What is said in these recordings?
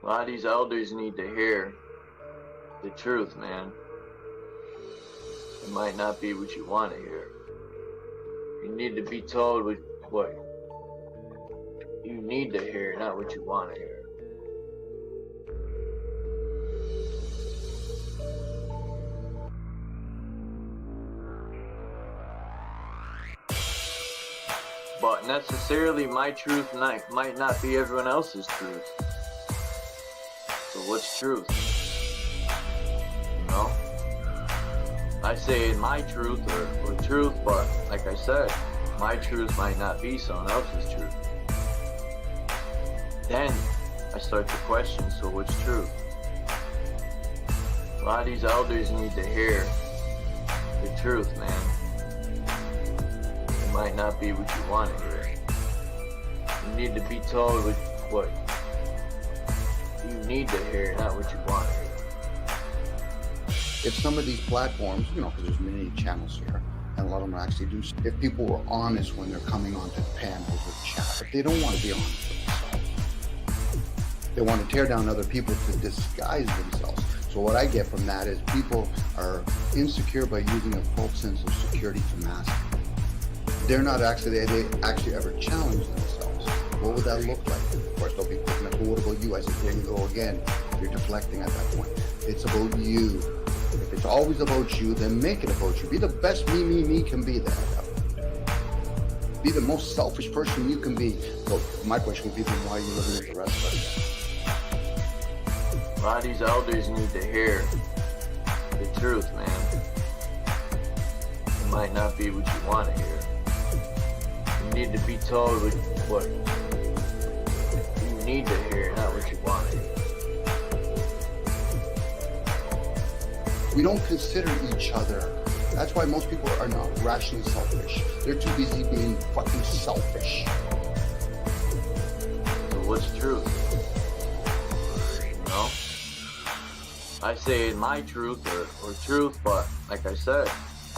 lot of these elders need to hear the truth, man. It might not be what you want to hear. You need to be told what you need to hear, not what you want to hear. But necessarily my truth might not be everyone else's truth. So what's truth? You know? I say my truth or truth, but like I said, my truth might not be someone else's truth. Then I start to question, so what's truth? A lot of these elders need to hear the truth, man. It might not be what you want to hear. You need to be told what you need to hear, not what you want to hear. If some of these platforms, because there's many channels here, and a lot of them actually do, if people were honest when they're coming onto the panels or chat, if they don't want to be honest with themselves, they want to tear down other people to disguise themselves. So what I get from that is people are insecure by using a false sense of security to mask. They're not actually, they actually ever challenge themselves. What would that look like? Of course, they'll be picking up, well, what about you? I said, there you go again. You're deflecting at that point. It's about you. If it's always about you, then make it about you. Be the best me can be there. Be the most selfish person you can be. So my question would be, then why are you living with the rest of us? A lot of these elders need to hear the truth, man. It might not be what you want to hear. You need to be told what you need to hear, not what you want to hear. We don't consider each other. That's why most people are not rationally selfish. They're too busy being fucking selfish. So what's truth? You know? I say my truth or truth, but like I said,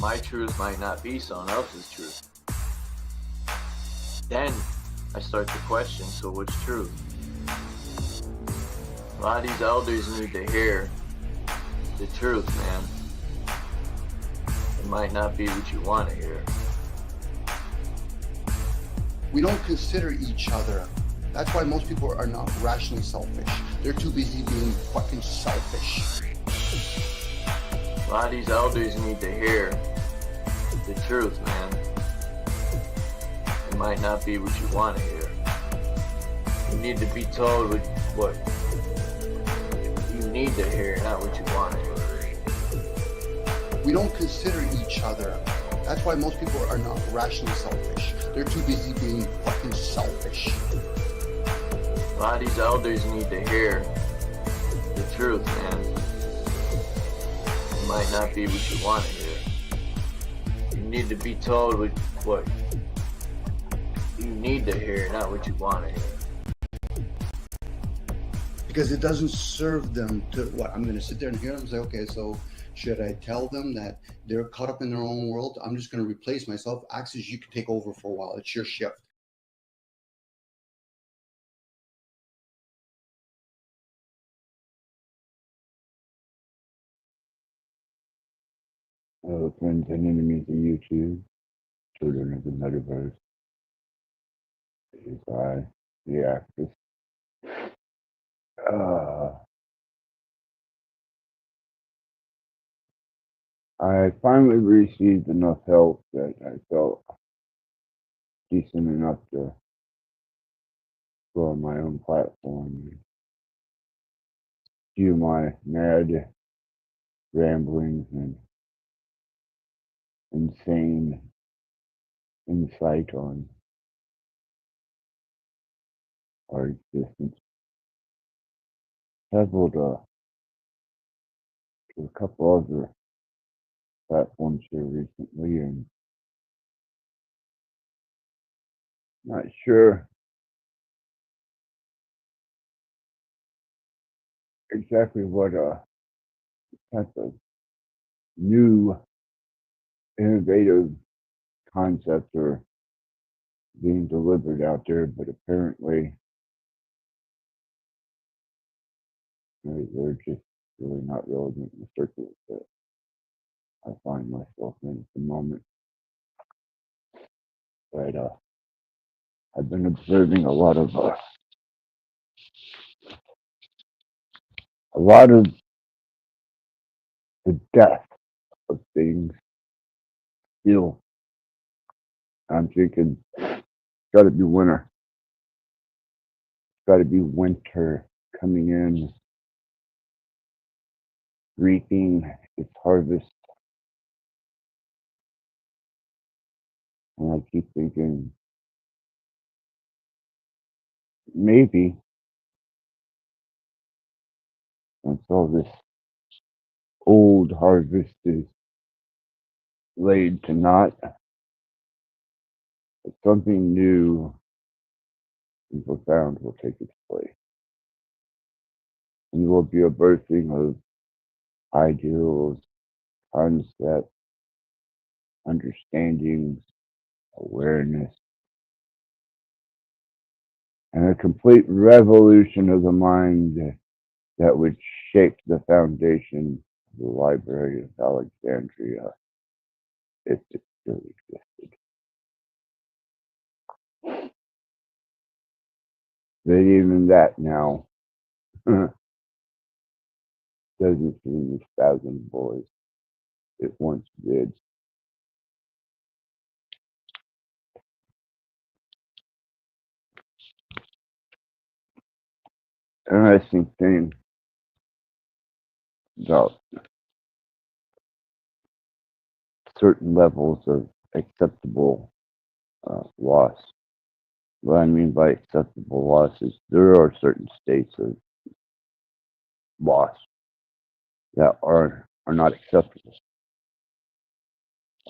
my truth might not be someone else's truth. Then I start to question, so what's truth? A lot of these elders need to hear the truth, man. It might not be what you want to hear. We don't consider each other. That's why most people are not rationally selfish. They're too busy being fucking selfish. A lot of these elders need to hear the truth, man. It might not be what you want to hear. You need to be told what you need to hear, not what you want to hear. We don't consider each other. That's why most people are not rationally selfish. They're too busy being fucking selfish. A lot of these elders need to hear the truth, man. It might not be what you want to hear. You need to be told what you need to hear, not what you want to hear. Because it doesn't serve them to, what, I'm going to sit there and hear them say, okay, so should I tell them that they're caught up in their own world? I'm just going to replace myself. Axis, you can take over for a while. It's your shift. Hello, friends and enemies of YouTube, children of the metaverse. It is I, the Axis. I finally received enough help that I felt decent enough to go on my own platform and view my mad ramblings and insane insight on our existence. Traveled to a couple other platforms here recently, and not sure exactly what type of new innovative concepts are being delivered out there, but apparently They're just really not relevant in the circles that I find myself in at the moment. But I've been observing a lot of the death of things still. I'm thinking, it's got to be winter. It's got to be winter coming in, reaping its harvest. And I keep thinking, maybe once all this old harvest is laid to naught, that something new and profound will take its place. And there will be a birthing of ideals, concepts, understandings, awareness, and a complete revolution of the mind that would shake the foundation of the Library of Alexandria if it still existed. But even that now doesn't seem as fathomable as it once did. Interesting thing about certain levels of acceptable loss. What I mean by acceptable loss is there are certain states of loss that are not acceptable.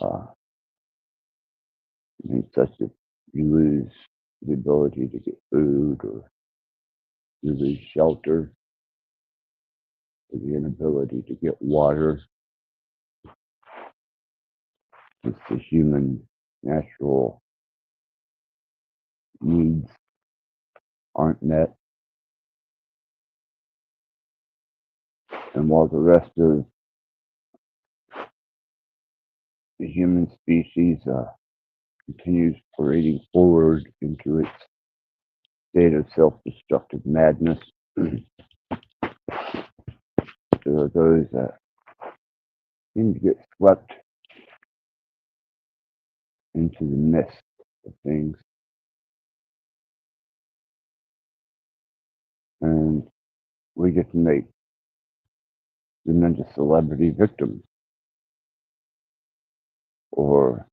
I mean, such as you lose the ability to get food, or you lose shelter, or the inability to get water. It's the human natural needs aren't met. And while the rest of the human species continues parading forward into its state of self-destructive madness, there are those that seem to get swept into the mist of things. And we get to make them into celebrity victims, or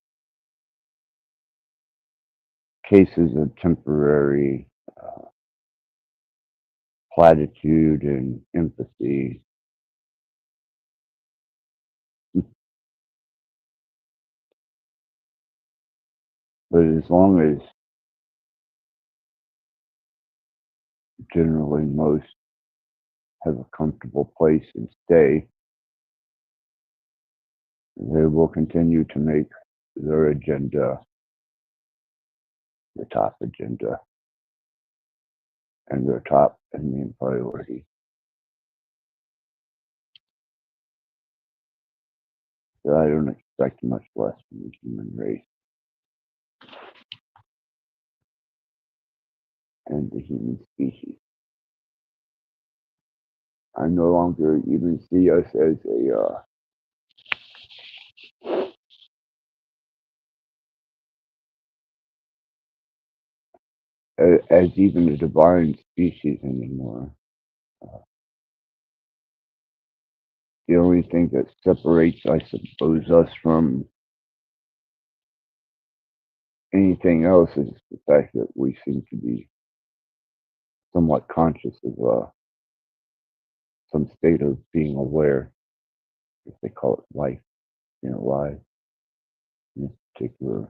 cases of temporary platitude and empathy. But as long as generally most have a comfortable place and stay, they will continue to make their agenda the top agenda and their top and main priority. So I don't expect much less from the human race and the human species. I no longer even see us as as even a divine species anymore. Uh, the only thing that separates, I suppose, us from anything else is the fact that we seem to be somewhat conscious of some state of being aware, if they call it life, being alive in this particular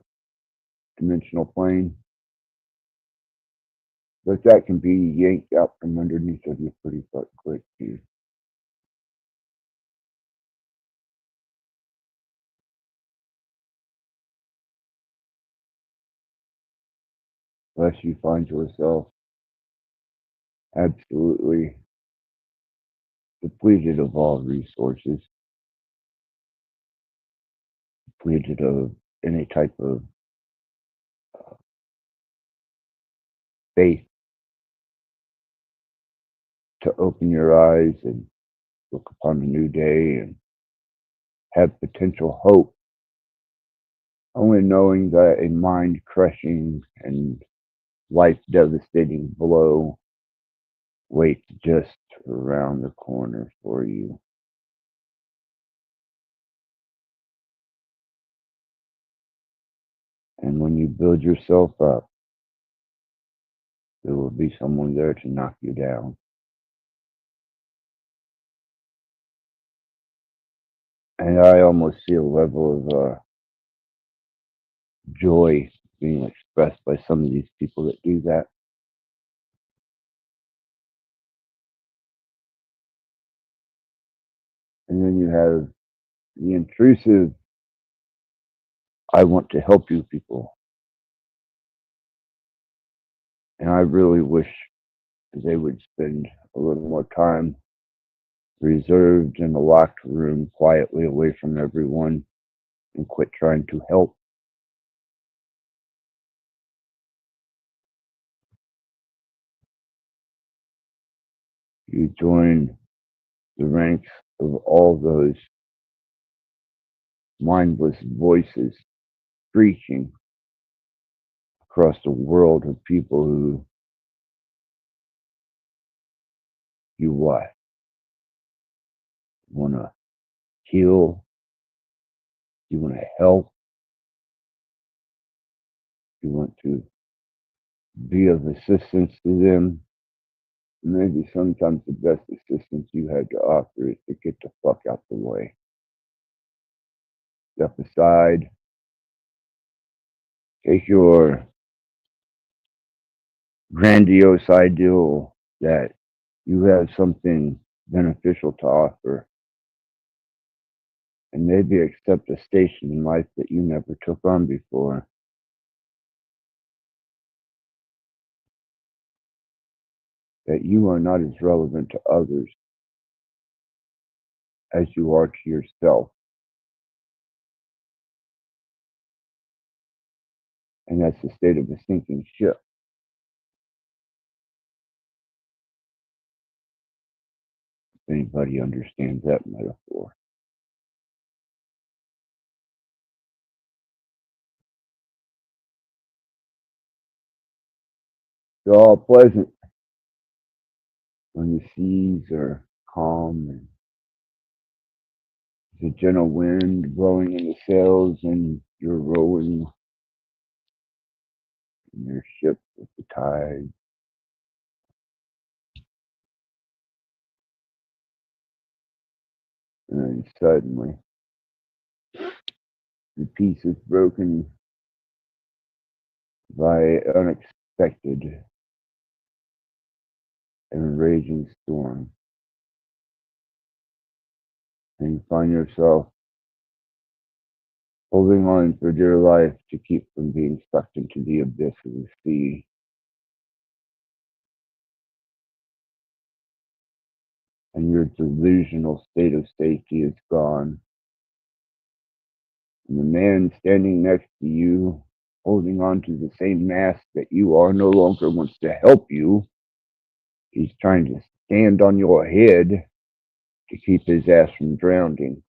dimensional plane. But that can be yanked out from underneath of you pretty quick too. Unless you find yourself absolutely depleted of all resources, depleted of any type of faith to open your eyes and look upon a new day and have potential hope, only knowing that a mind crushing and life devastating blow waits just around the corner for you. And when you build yourself up, there will be someone there to knock you down. And I almost see a level of joy being expressed by some of these people that do that. And then you have the intrusive, I want to help you people. And I really wish they would spend a little more time reserved in a locked room, quietly away from everyone, and quit trying to help. You join the ranks of all those mindless voices screeching across the world of people who you what? Want to heal? You want to help? You want to be of assistance to them? Maybe sometimes the best assistance you had to offer is to get the fuck out the way. Step aside, take your grandiose ideal that you have something beneficial to offer, and maybe accept a station in life that you never took on before. That you are not as relevant to others as you are to yourself. And that's the state of a sinking ship. If anybody understands that metaphor. It's all pleasant when the seas are calm and there's a gentle wind blowing in the sails and you're rowing in your ship with the tide. And then suddenly the peace is broken by unexpected and raging storm. And you find yourself holding on for dear life to keep from being sucked into the abyss of the sea. And your delusional state of safety is gone. And the man standing next to you, holding on to the same mast that you are, no longer wants to help you. He's trying to stand on your head to keep his ass from drowning.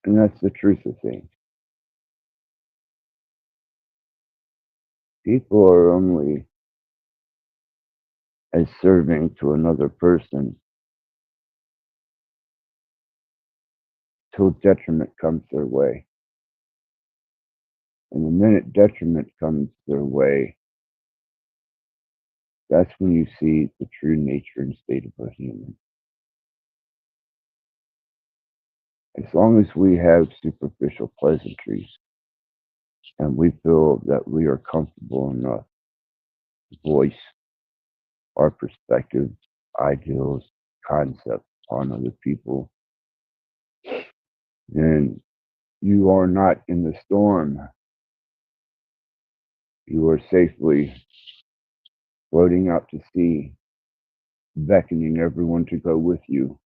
And that's the truth of things. People are only as serving to another person till detriment comes their way. And the minute detriment comes their way, that's when you see the true nature and state of a human. As long as we have superficial pleasantries and we feel that we are comfortable enough to voice our perspectives, ideals, concepts on other people, then you are not in the storm. You are safely floating out to sea beckoning everyone to go with you.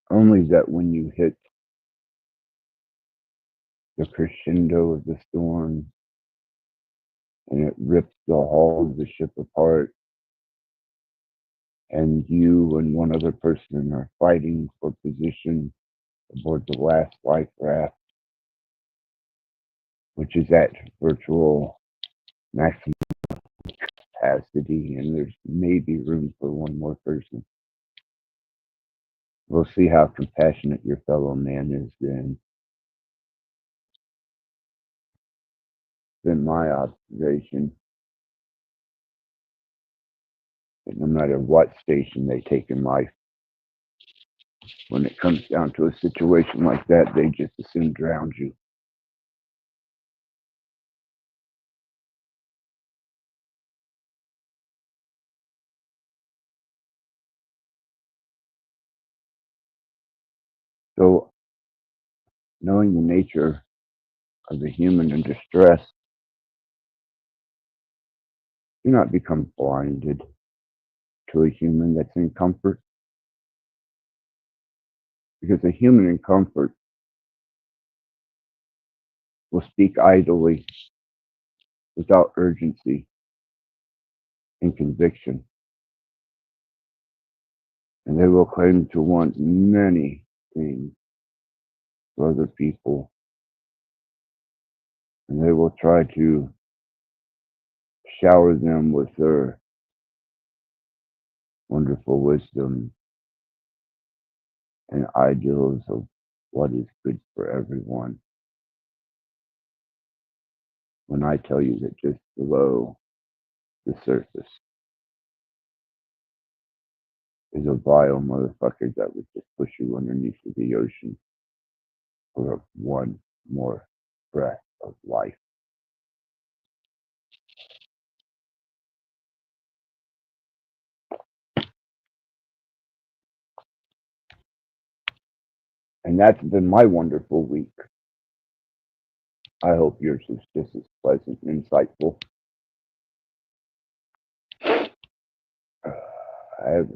Only that when you hit the crescendo of the storm and it rips the hull of the ship apart, and you and one other person are fighting for position aboard the last life raft, which is at virtual maximum capacity, and there's maybe room for one more person. We'll see how compassionate your fellow man is then. It's been my observation that no matter what station they take in life, when it comes down to a situation like that, they just as soon drown you. So, knowing the nature of the human in distress, do not become blinded to a human that's in comfort, because a human in comfort will speak idly without urgency and conviction, and they will claim to want many things for other people, and they will try to shower them with their wonderful wisdom and ideals of what is good for everyone. When I tell you that just below the surface is a vile motherfucker that would just push you underneath of the ocean for one more breath of life. And that's been my wonderful week. I hope yours is just as pleasant and insightful. I have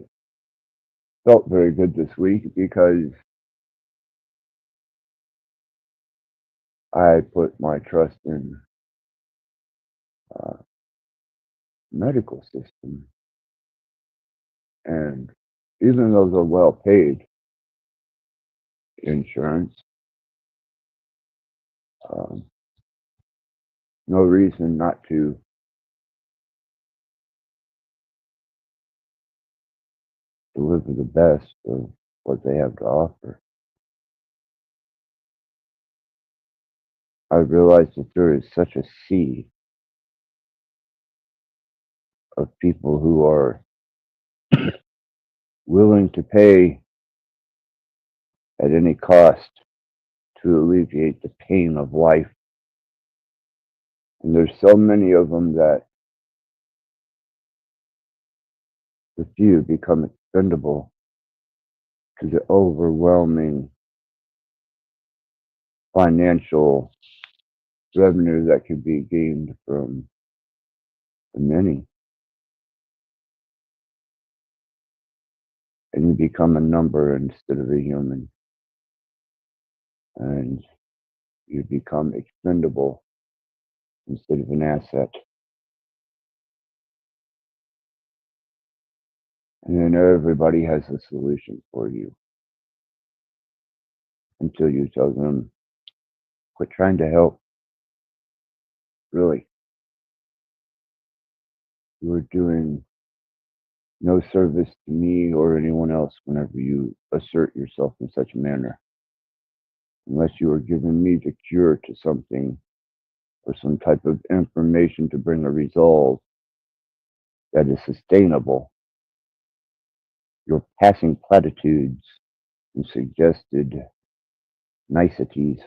felt very good this week because I put my trust in medical system, and even though they're well paid insurance, um, no reason not to deliver the best of what they have to offer. I realize that there is such a sea of people who are willing to pay at any cost to alleviate the pain of life. And there's so many of them that the few become expendable to the overwhelming financial revenue that can be gained from the many. And you become a number instead of a human. And you become expendable instead of an asset. And then everybody has a solution for you until you tell them, quit trying to help. Really, you are doing no service to me or anyone else whenever you assert yourself in such a manner, unless you are giving me the cure to something or some type of information to bring a resolve that is sustainable. Your passing platitudes and suggested niceties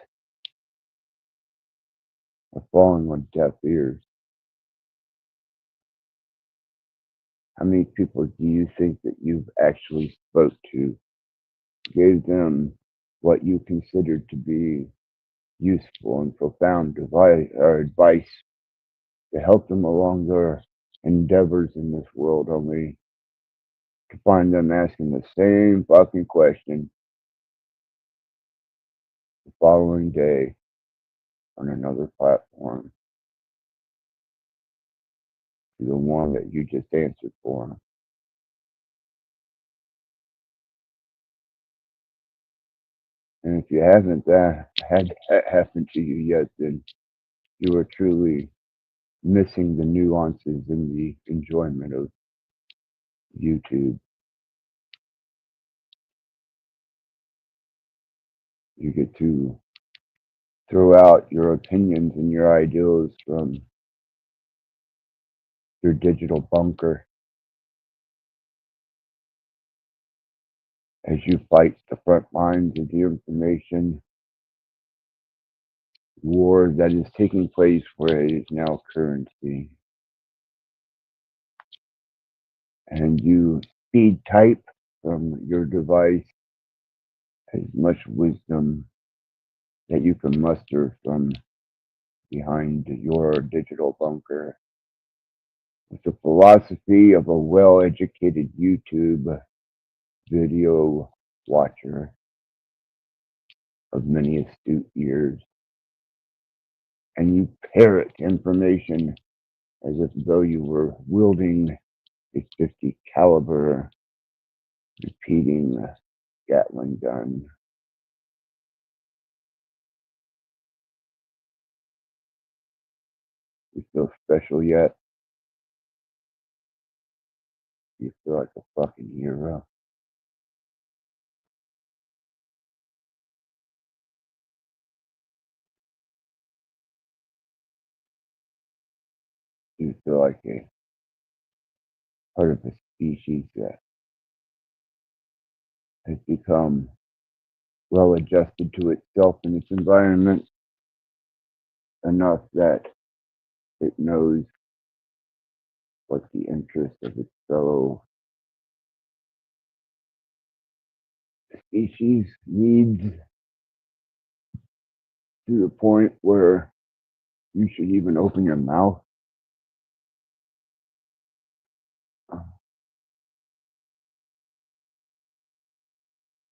are falling on deaf ears. How many people do you think that you've actually spoke to, gave them what you considered to be useful and profound advice to help them along their endeavors in this world, only to find them asking the same fucking question the following day on another platform to the one that you just answered for. And if you haven't had that happen to you yet, then you are truly missing the nuances and the enjoyment of YouTube. You get to throw out your opinions and your ideals from your digital bunker as you fight the front lines of the information war that is taking place where it is now currency. And you speed type from your device as much wisdom that you can muster from behind your digital bunker with the philosophy of a well-educated YouTube video watcher of many astute ears. And you parrot information as if though you were wielding a 50 caliber repeating Gatling gun. You feel special yet? You feel like a fucking hero? You feel like a part of a species that has become well adjusted to itself and its environment enough that it knows what the interest of its fellow species needs, to the point where you should even open your mouth.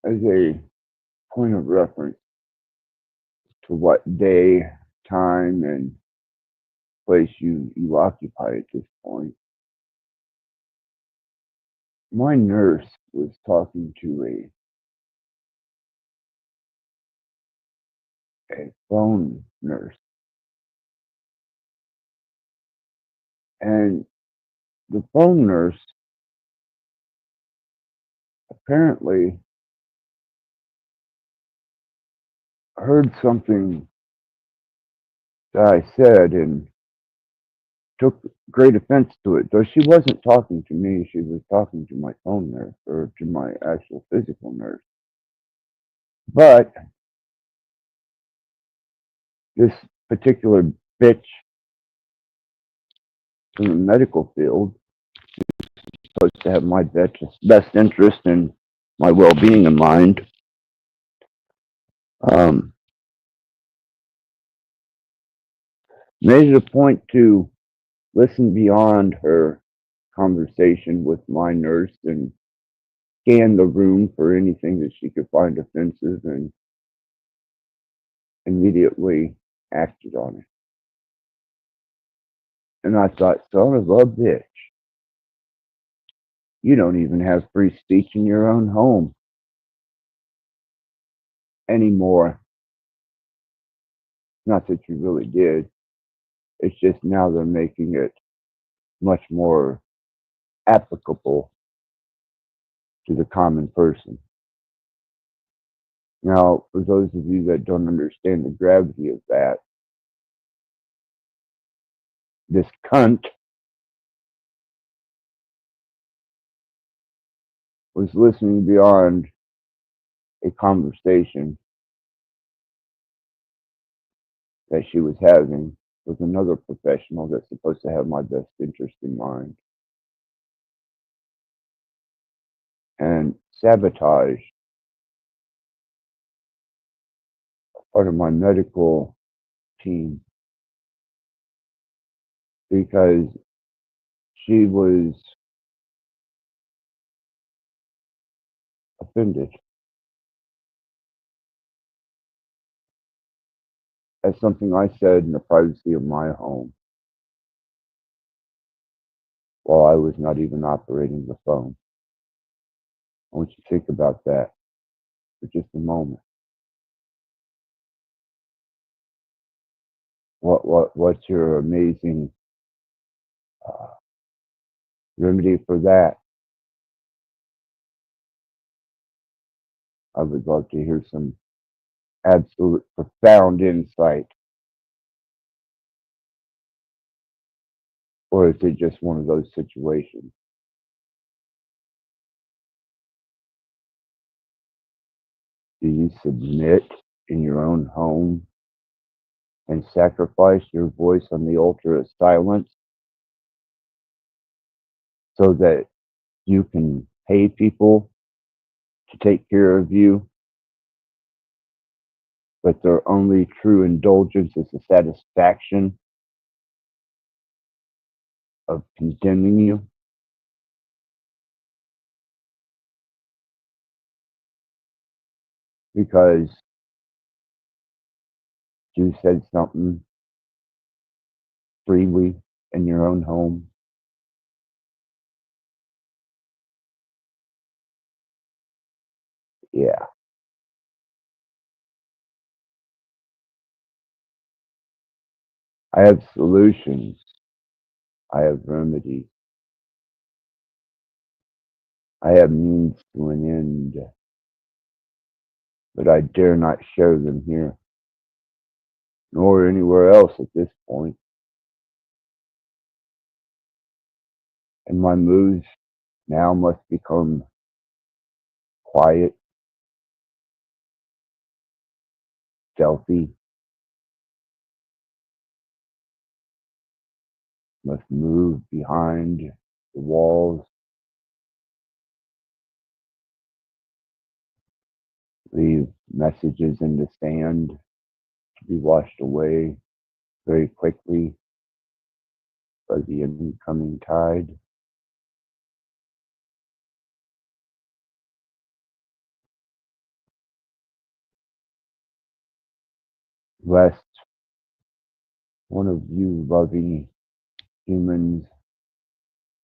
As a point of reference to what day, time, and place you occupy at this point. My nurse was talking to a phone nurse, and the phone nurse apparently heard something that I said and took great offense to it. Though she wasn't talking to me, she was talking to my phone nurse or to my actual physical nurse. But this particular bitch from the medical field supposed to have my best interest and my well-being in mind. Made it a point to listen beyond her conversation with my nurse and scan the room for anything that she could find offensive and immediately acted on it. And I thought, son of a bitch, you don't even have free speech in your own home anymore. Not that you really did. It's just now they're making it much more applicable to the common person. Now, for those of you that don't understand the gravity of that, this cunt was listening beyond a conversation that she was having with another professional that's supposed to have my best interest in mind, and sabotage part of my medical team because she was offended at something I said in the privacy of my home while I was not even operating the phone. I want you to think about that for just a moment. What's your amazing uh, remedy for that? I would love to hear some absolute profound insight. Or is it just one of those situations? Do you submit in your own home and sacrifice your voice on the altar of silence so that you can pay people to take care of you, but their only true indulgence is the satisfaction of condemning you? Because you said something freely in your own home. Yeah, I have solutions. I have remedies. I have means to an end, but I dare not share them here, nor anywhere else at this point. And my moves now must become quiet, stealthy, must move behind the walls, leave messages in the sand to be washed away very quickly by the incoming tide. Lest one of you loving humans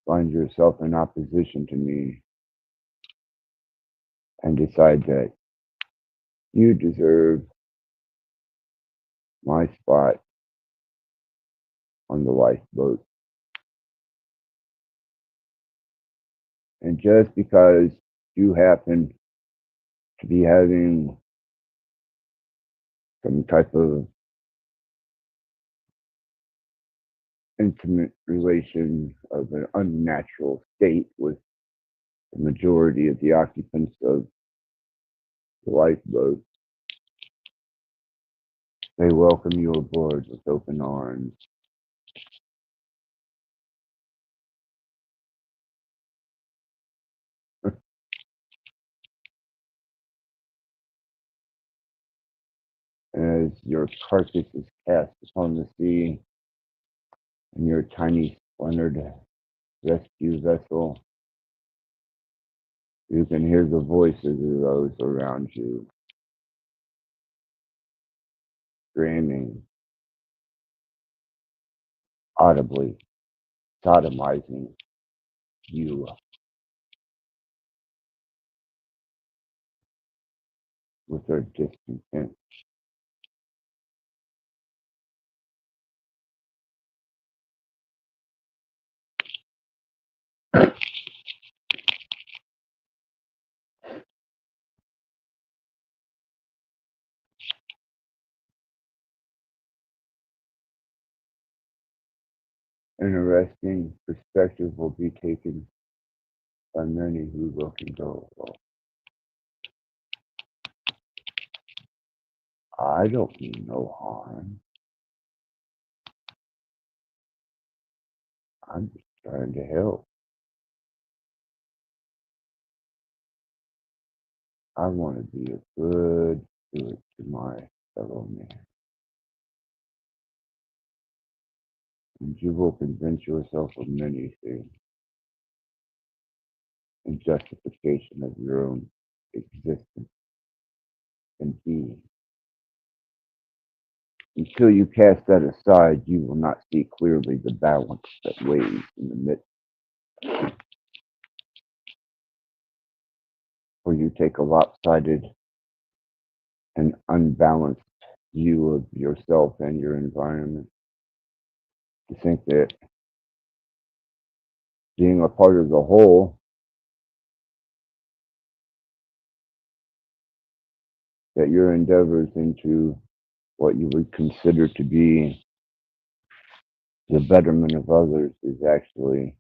find yourself in opposition to me and decide that you deserve my spot on the lifeboat. And just because you happen to be having some type of intimate relation of an unnatural state with the majority of the occupants of the lifeboat, they welcome you aboard with open arms. As your carcass is cast upon the sea and your tiny splintered rescue vessel, you can hear the voices of those around you screaming, audibly sodomizing you with their discontent. Interesting perspective will be taken by many who look and go, well, I don't mean no harm. I'm just trying to help. I want to be a good steward to my fellow man. and you will convince yourself of many things in justification of your own existence and being. Until you cast that aside, you will not see clearly the balance that weighs in the midst, where you take a lopsided and unbalanced view of yourself and your environment. To think that being a part of the whole, that your endeavors into what you would consider to be the betterment of others is actually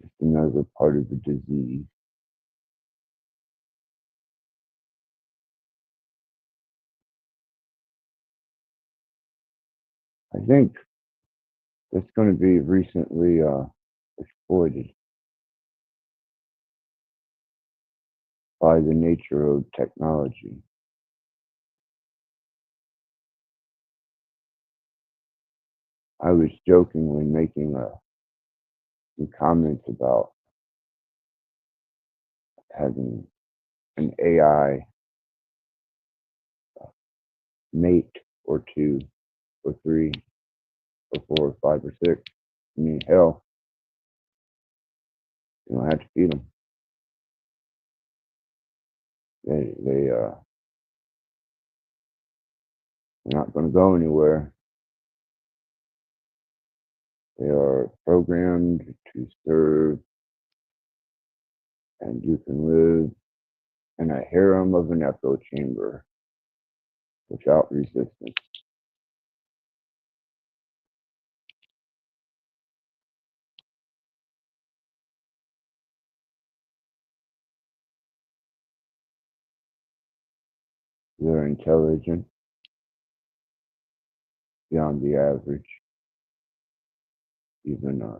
just another part of the disease. I think that's going to be recently exploited by the nature of technology. I was jokingly making some comments about having an AI mate or two or three or four or five or six. I mean, hell, you don't have to feed them. They're not going to go anywhere. They are programmed to serve, and you can live in a harem of an echo chamber without resistance. They're intelligent beyond the average, even a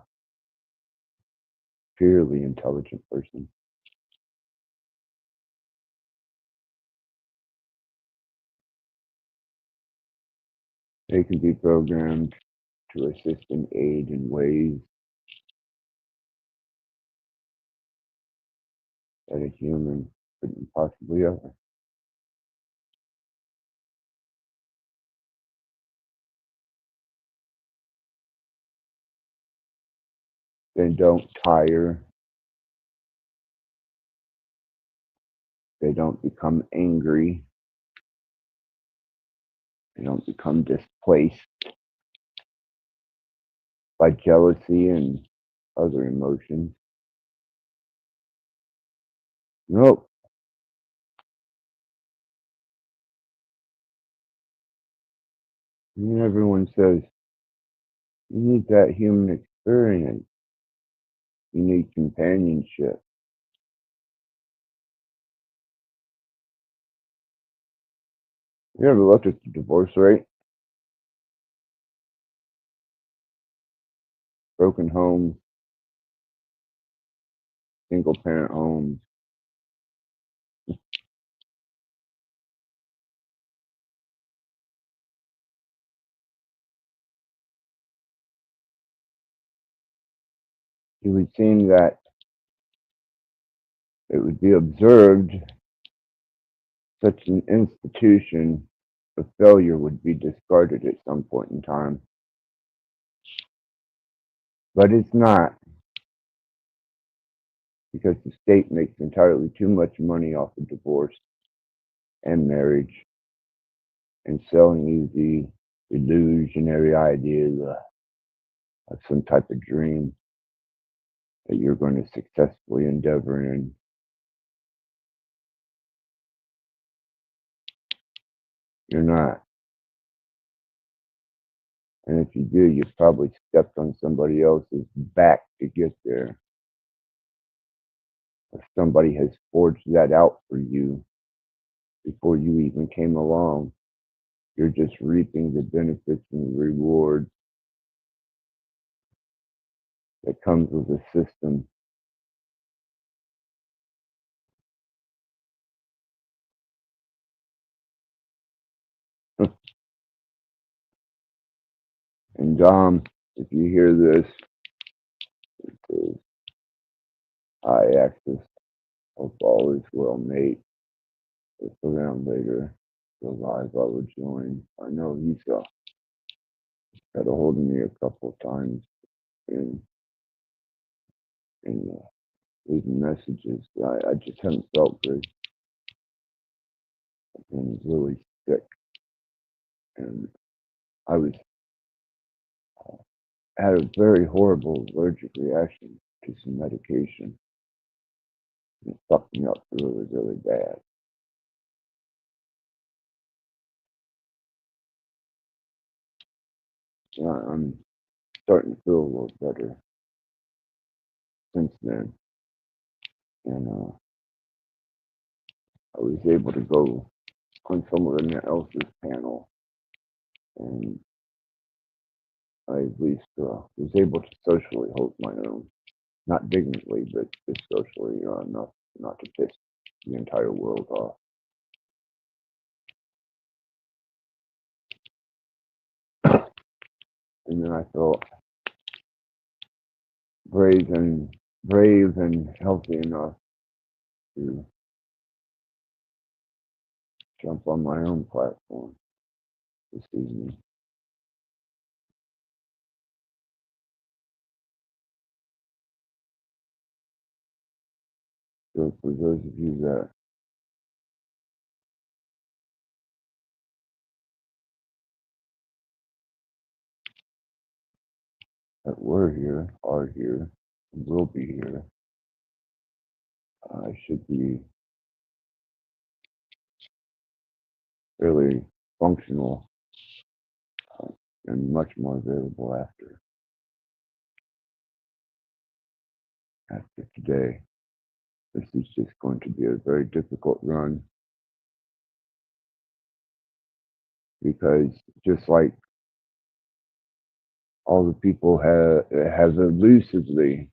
purely intelligent person. They can be programmed to assist and aid in ways that a human couldn't possibly ever. They don't tire. They don't become angry. They don't become displaced by jealousy and other emotions. Nope. And everyone says, you need that human experience. You need companionship. You ever looked at the divorce rate? Broken homes, single parent homes. It would seem that it would be observed such an institution of failure would be discarded at some point in time. But it's not, because the state makes entirely too much money off of divorce and marriage and selling you the illusionary idea of some type of dream that you're going to successfully endeavor in. You're not. And if you do, you've probably stepped on somebody else's back to get there. Or somebody has forged that out for you before you even came along. You're just reaping the benefits and the rewards that comes with the system. And Dom, if you hear this, it says, hi, Axis. Hope all is well, mate. It's around later. The live I would join. I know he's got a hold of me a couple of times and leaving messages. I just haven't felt good. I've been really sick, and I was had a very horrible allergic reaction to some medication. It fucked me up really, really bad. I'm starting to feel a little better since then, and I was able to go on someone else's panel, and I at least was able to socially hold my own, not dignitely, but just socially, not to piss the entire world off. And then I felt brave and healthy enough to jump on my own platform this evening. So for those of you that were here, are here, and will be here, should be fairly functional and much more available after today. This is just going to be a very difficult run because just like all the people have elusively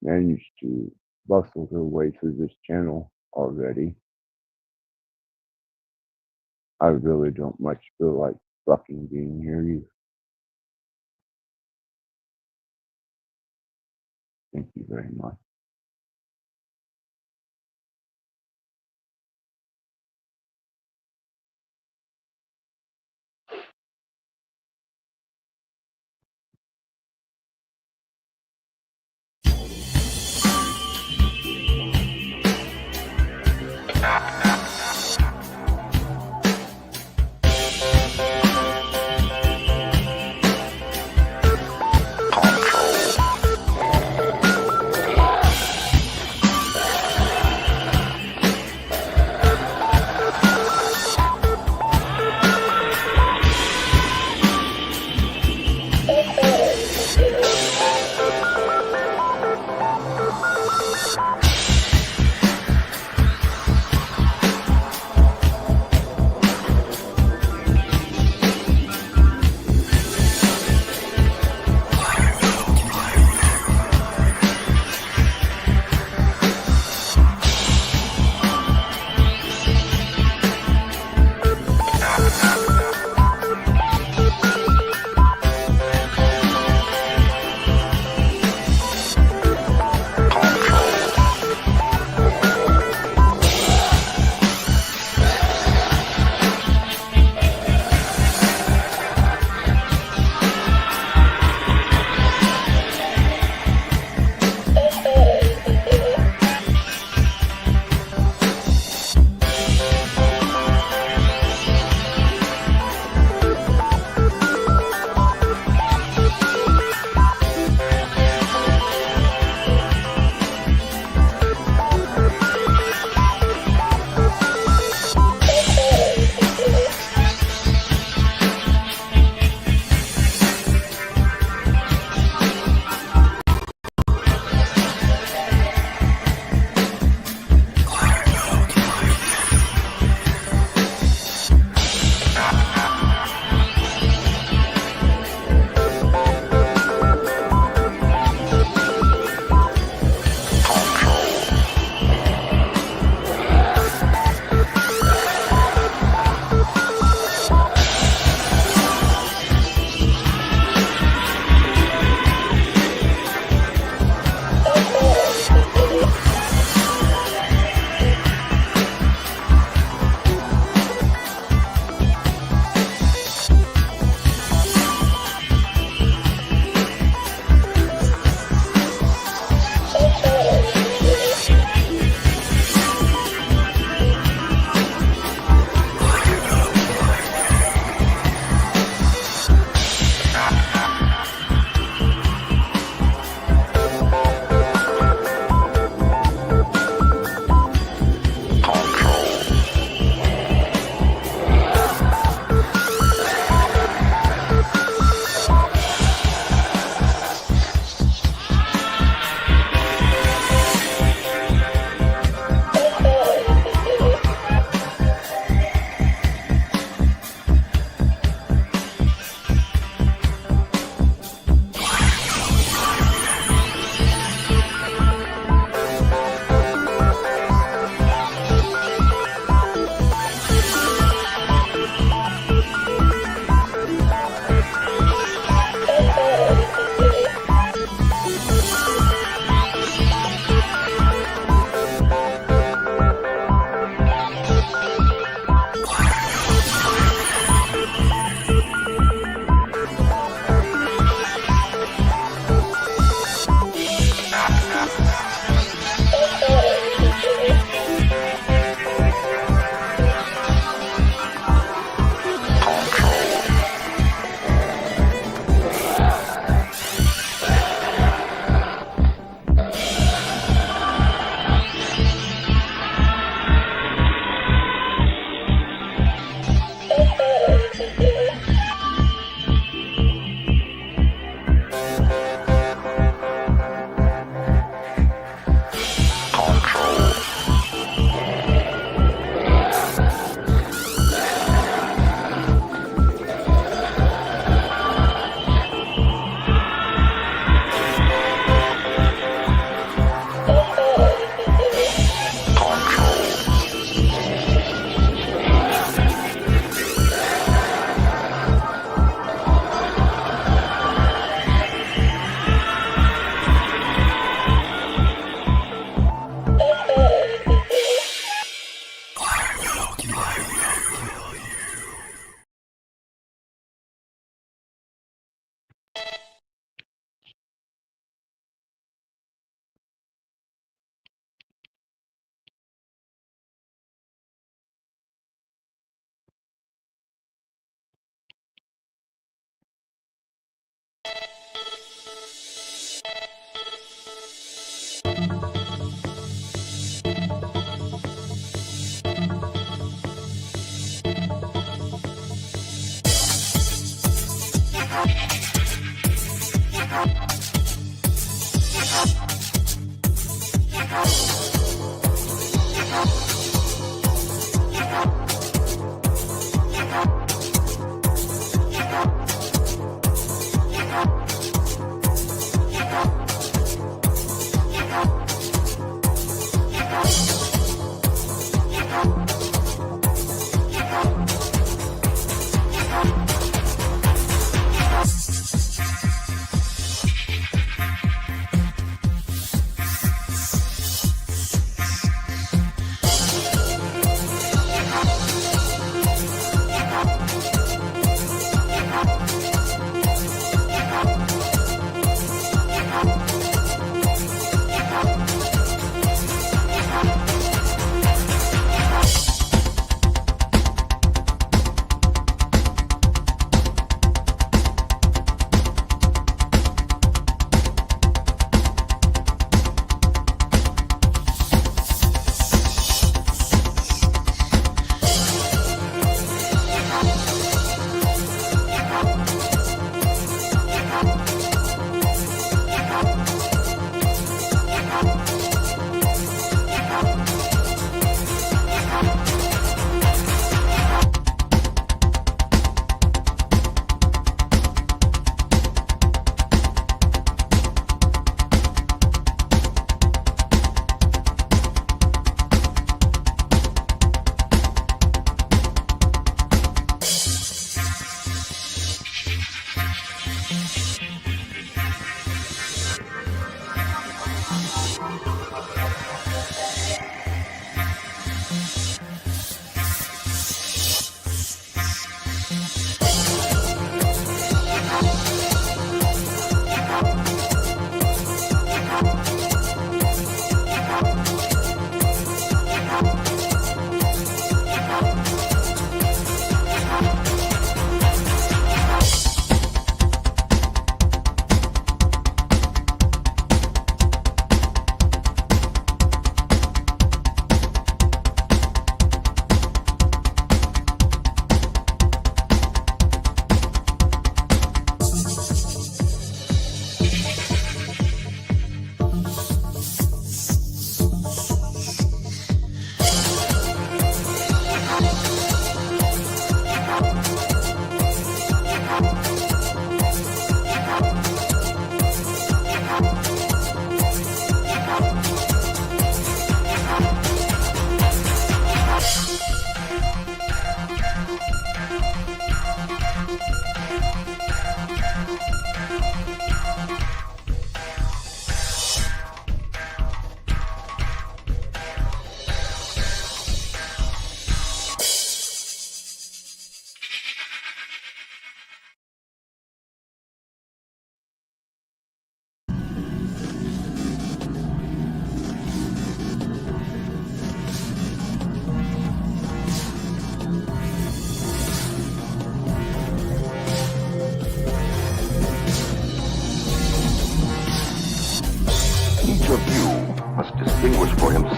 managed to bustle their way through this channel already, I really don't much feel like fucking being here either. Thank you very much.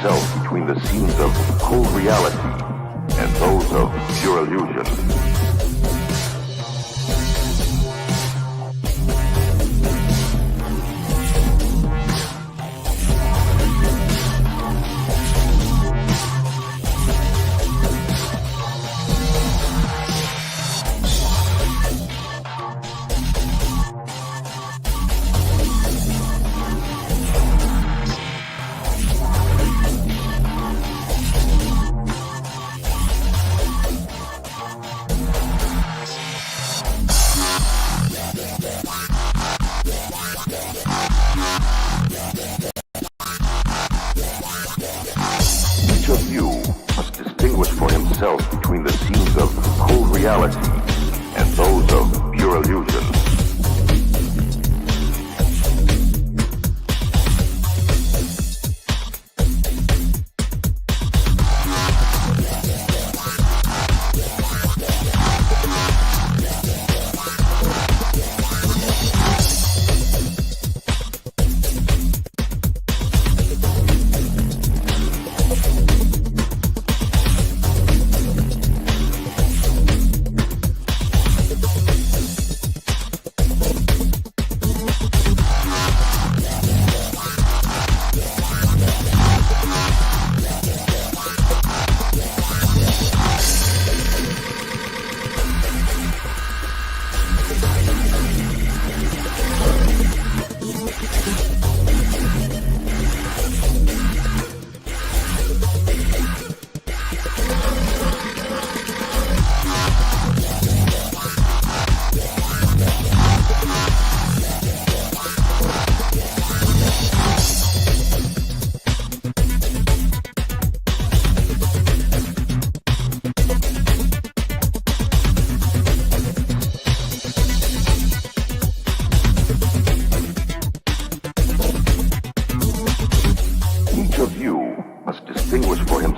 himself between the scenes of cold reality and those of pure illusion. Each of you must distinguish for himself between the scenes of cold reality and those of pure illusion.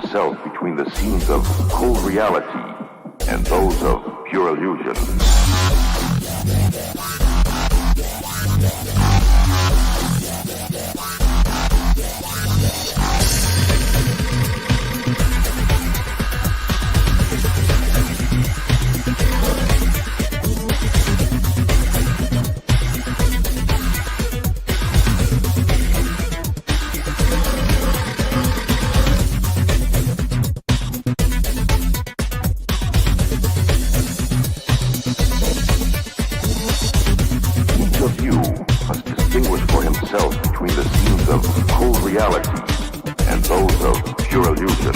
himself between the scenes of cold reality and those of pure illusion. Each of you must distinguish for himself between the scenes of cold reality and those of pure illusion.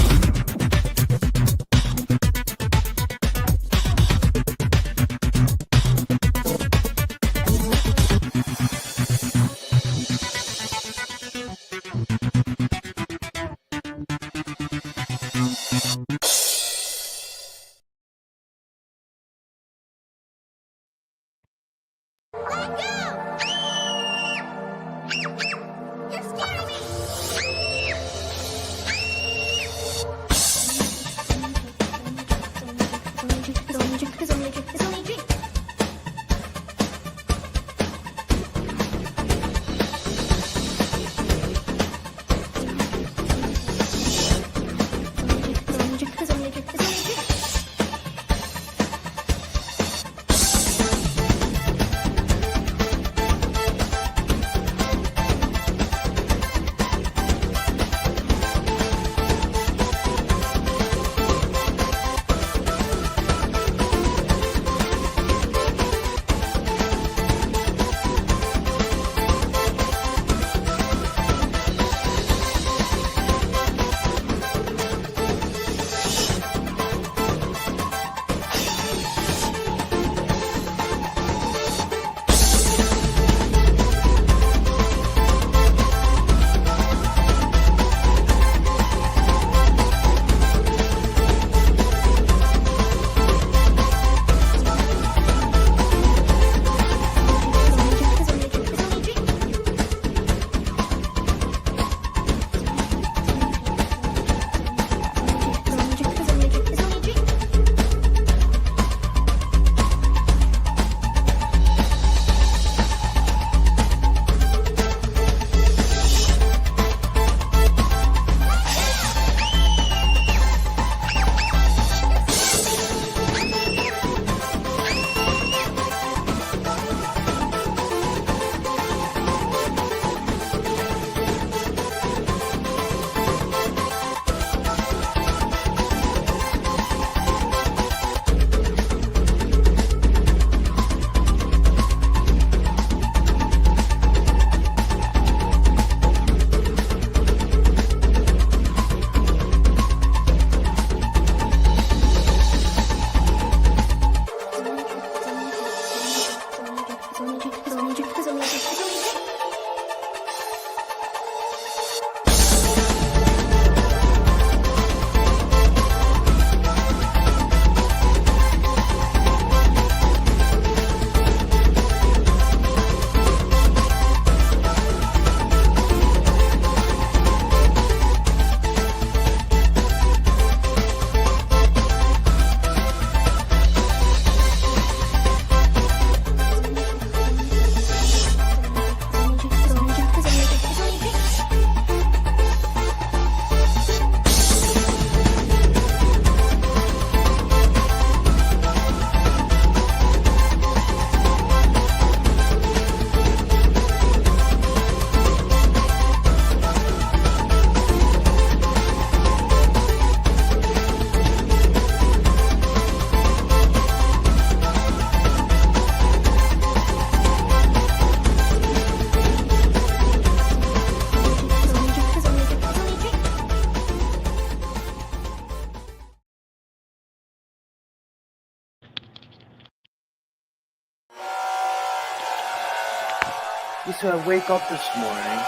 So I wake up this morning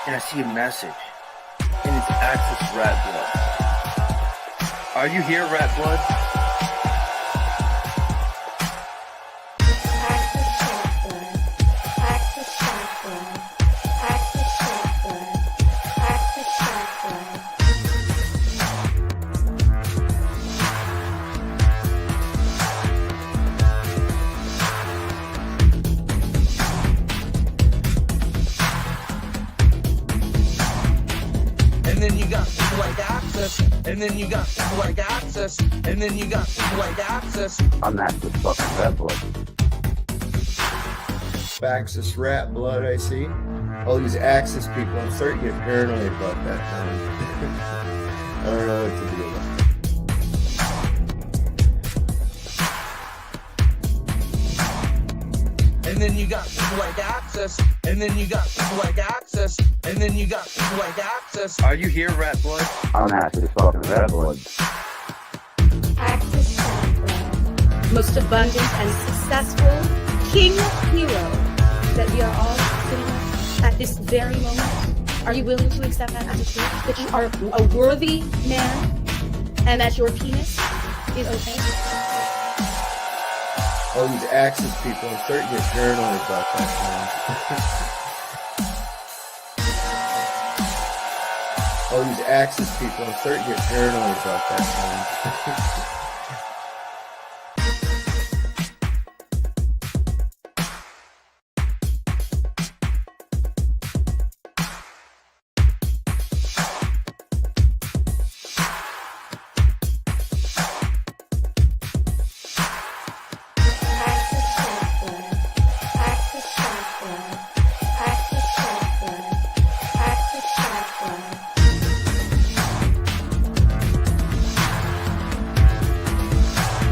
and I see a message, and it's Access Rattblood. Are you here, Rattblood? Access Rattblood. Access Rattblood. Access Rattblood. Access Rattblood. then you got people like Access, and then you got people like Access, and then you got people like Access. I'm after fucking Rattblood. Axis Rattblood, I see. All these Axis people, I'm starting to get paranoid about that now. I don't know what to do about it. And then you got people like Access, and then you got people like Access, and then you got people like Access. Are you here, Rattblood? I'm after fucking Rattblood. Axis Rattblood, most abundant and successful king hero that we are all sitting with at this very moment. Are you willing to accept that as a truth? That you are a worthy man and that your penis is okay? All these Axis people, I'm starting to get paranoid about that now. All these Axis people, I'm starting to get paranoid about that now.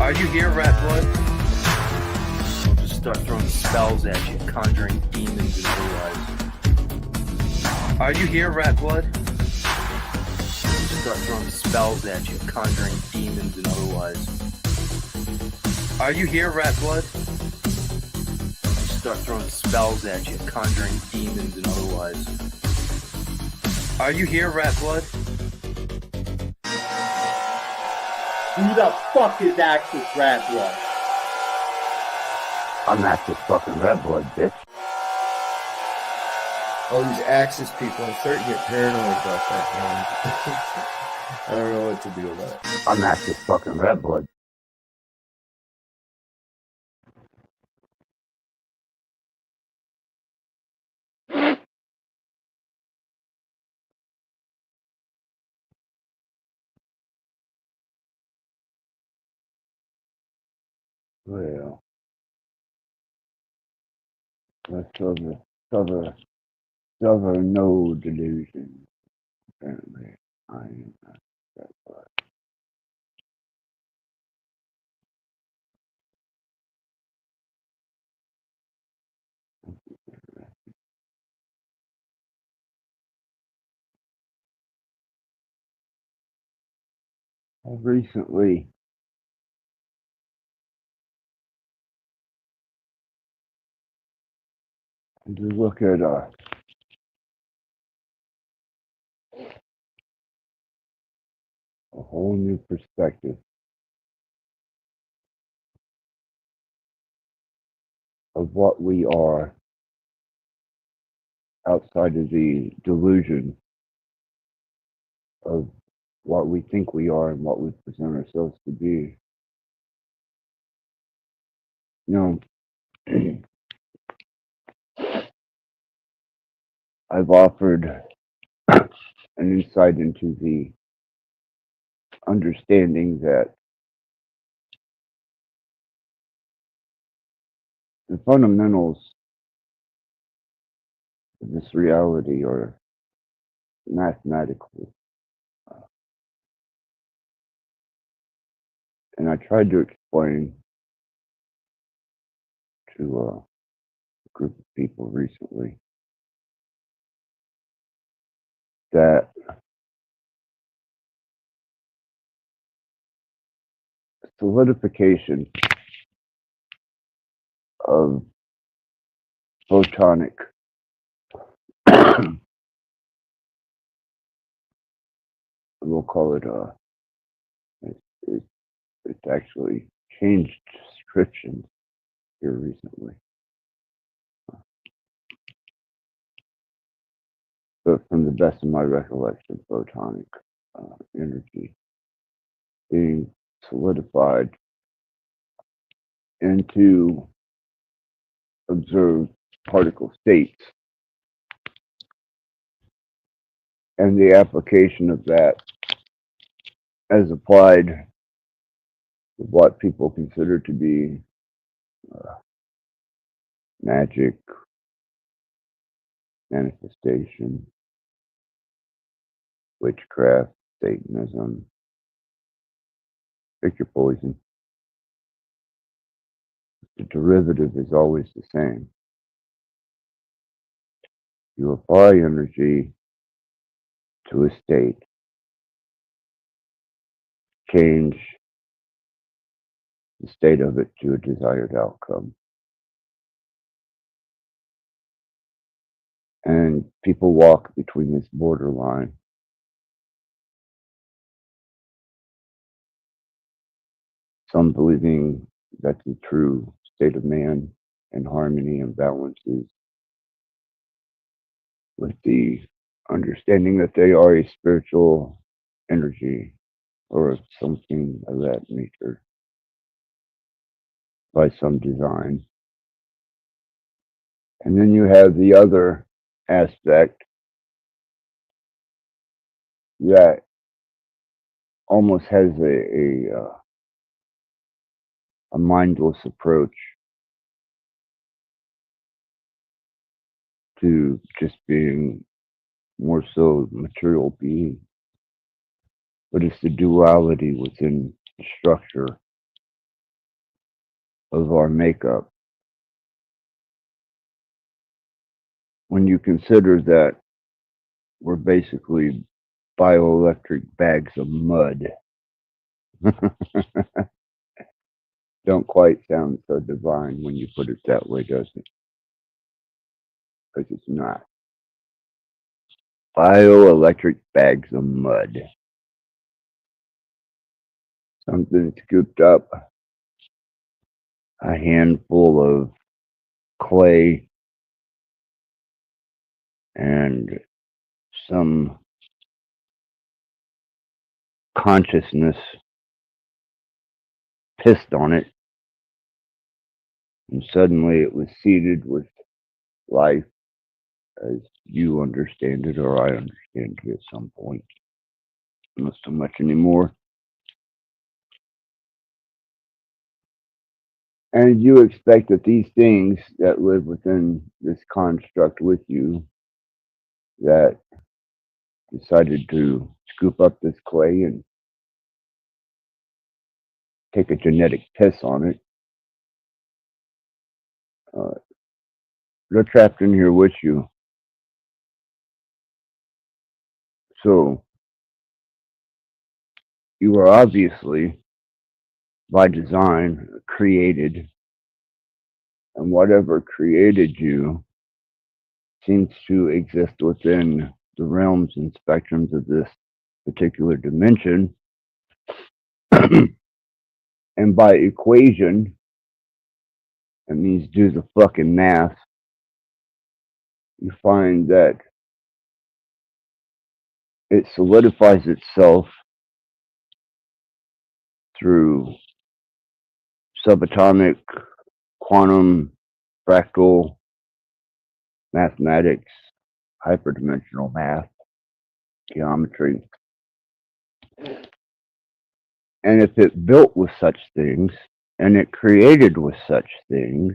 Are you here, Rattblood? I'll just start throwing spells at you, conjuring demons and otherwise. Are you here, Rattblood? I'll just start throwing spells at you, conjuring demons and otherwise. Are you here, Rattblood? I'll just start throwing spells at you, conjuring demons and otherwise. Are you here, Rattblood? Who the fuck is Axis Rattblood? I'm after fucking Rattblood, bitch. All these Axis people, I'm starting to get paranoid about that now. I don't know what to do about it. I'm after fucking Rattblood. Well, let's cover no delusion. Apparently, I am not that far. I recently had to look at a whole new perspective of what we are outside of the delusion of what we think we are and what we present ourselves to be. You know, I've offered an insight into the understanding that the fundamentals of this reality are mathematical. And I tried to explain to a group of people recently that solidification of photonic we'll call it it, it's actually changed descriptions here recently. But from the best of my recollection, photonic energy being solidified into observed particle states and the application of that as applied to what people consider to be magic, manifestation, witchcraft, Satanism, pick your poison. The derivative is always the same. You apply energy to a state, change the state of it to a desired outcome. And people walk between this borderline. Some believing that the true state of man and harmony and balance is with the understanding that they are a spiritual energy or something of that nature by some design. And then you have the other aspect that almost has a mindless approach to just being more so material being, but it's the duality within the structure of our makeup. When you consider that we're basically bioelectric bags of mud, don't quite sound so divine when you put it that way, does it? Because it's not. Bioelectric bags of mud. Something scooped up, a handful of clay, and some consciousness pissed on it, and suddenly it was seeded with life as you understand it or I understand it at some point. Not so much anymore. And you expect that these things that live within this construct with you that decided to scoop up this clay and take a genetic piss on it, they're trapped in here with you. So you are obviously, by design, created, and whatever created you seems to exist within the realms and spectrums of this particular dimension. And by equation, that means do the fucking math, you find that it solidifies itself through subatomic, quantum, fractal mathematics, hyperdimensional math, geometry. And if it built with such things, and it created with such things,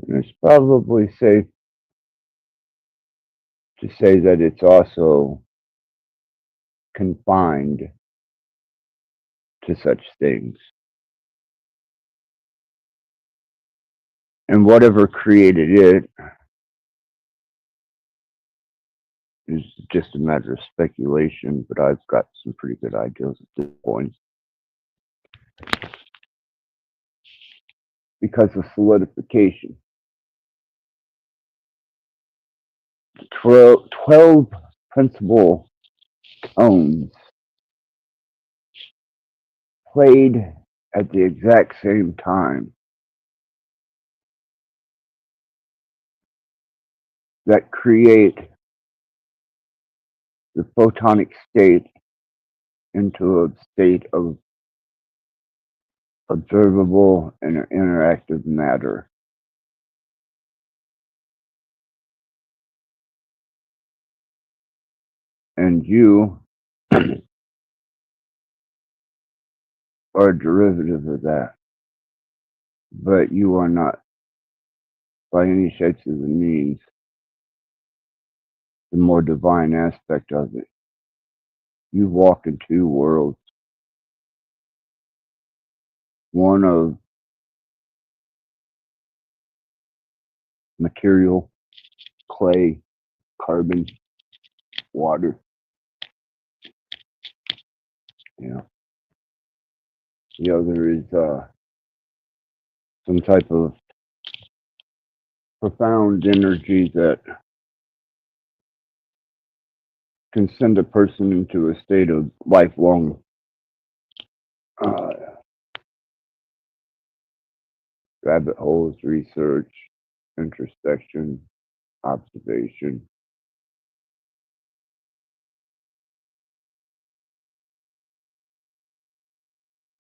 it's probably safe to say that it's also confined to such things. And whatever created it is just a matter of speculation, but I've got some pretty good ideas at this point. Because of solidification. 12 principal tones played at the exact same time that create the photonic state into a state of observable and interactive matter. And you are a derivative of that. But you are not, by any stretch of the means, the more divine aspect of it. You walk in two worlds, one of material, clay, carbon, water, you know. The other is some type of profound energy that can send a person into a state of lifelong uh, rabbit holes, research, introspection, observation.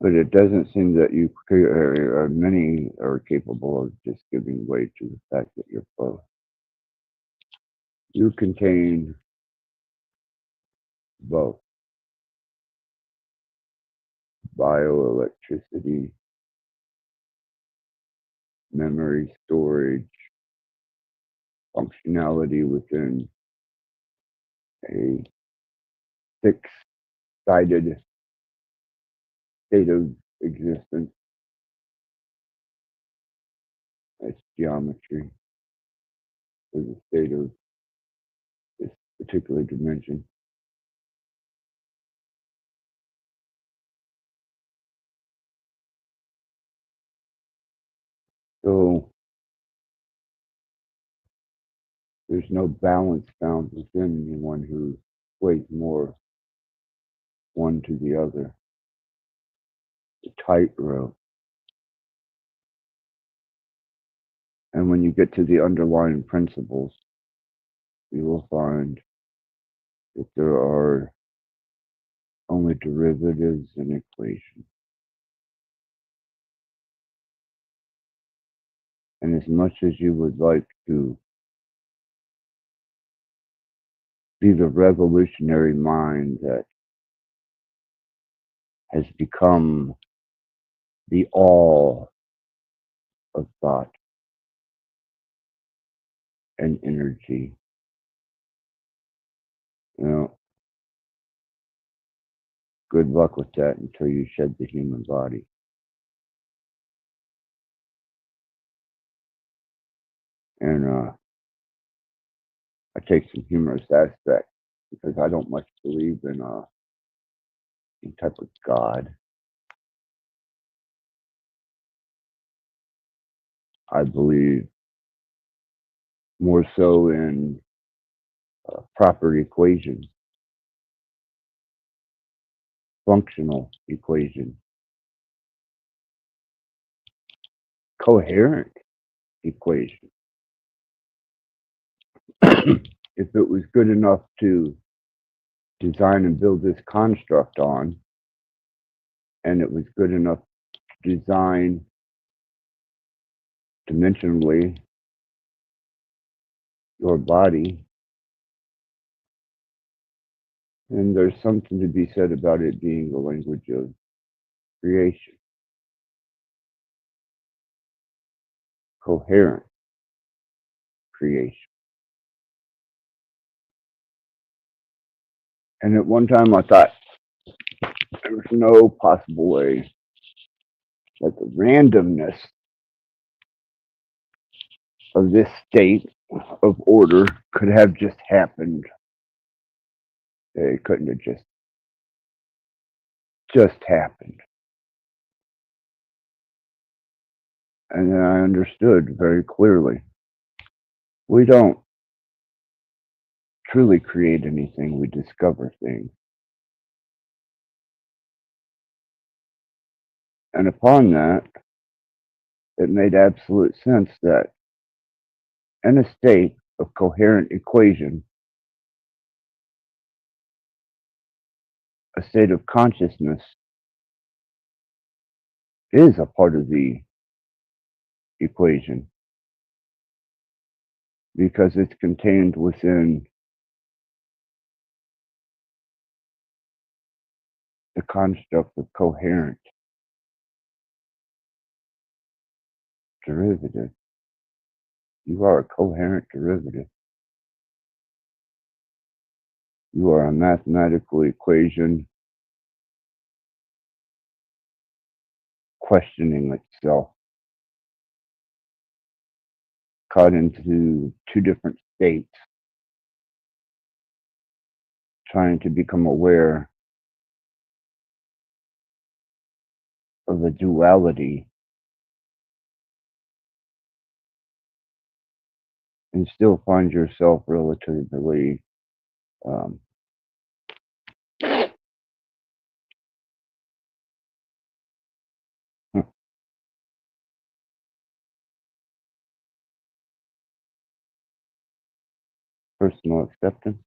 But it doesn't seem that you or many are capable of just giving way to the fact that you're both. You contain both bioelectricity, memory storage, functionality within a six-sided state of existence. That's geometry for the state of this particular dimension. So there's no balance found within anyone who weighs more one to the other. The tightrope. And when you get to the underlying principles, you will find that there are only derivatives and equations. And as much as you would like to be the revolutionary mind that has become the all of thought and energy, you know, good luck with that until you shed the human body. And I take some humorous aspect because I don't much believe in any type of God. I believe more so in proper equations, functional equations, coherent equations. If it was good enough to design and build this construct on, and it was good enough to design dimensionally your body, then there's something to be said about it being the language of creation, coherent creation. And at one time I thought there was no possible way that the randomness of this state of order could have just happened. It couldn't have just happened. And then I understood very clearly. We don't truly create anything, we discover things. And upon that, it made absolute sense that in a state of coherent equation, a state of consciousness is a part of the equation because it's contained within construct of coherent derivative. You are a coherent derivative. You are a mathematical equation questioning itself, caught into two different states, trying to become aware of the duality and still find yourself relatively um, personal acceptance,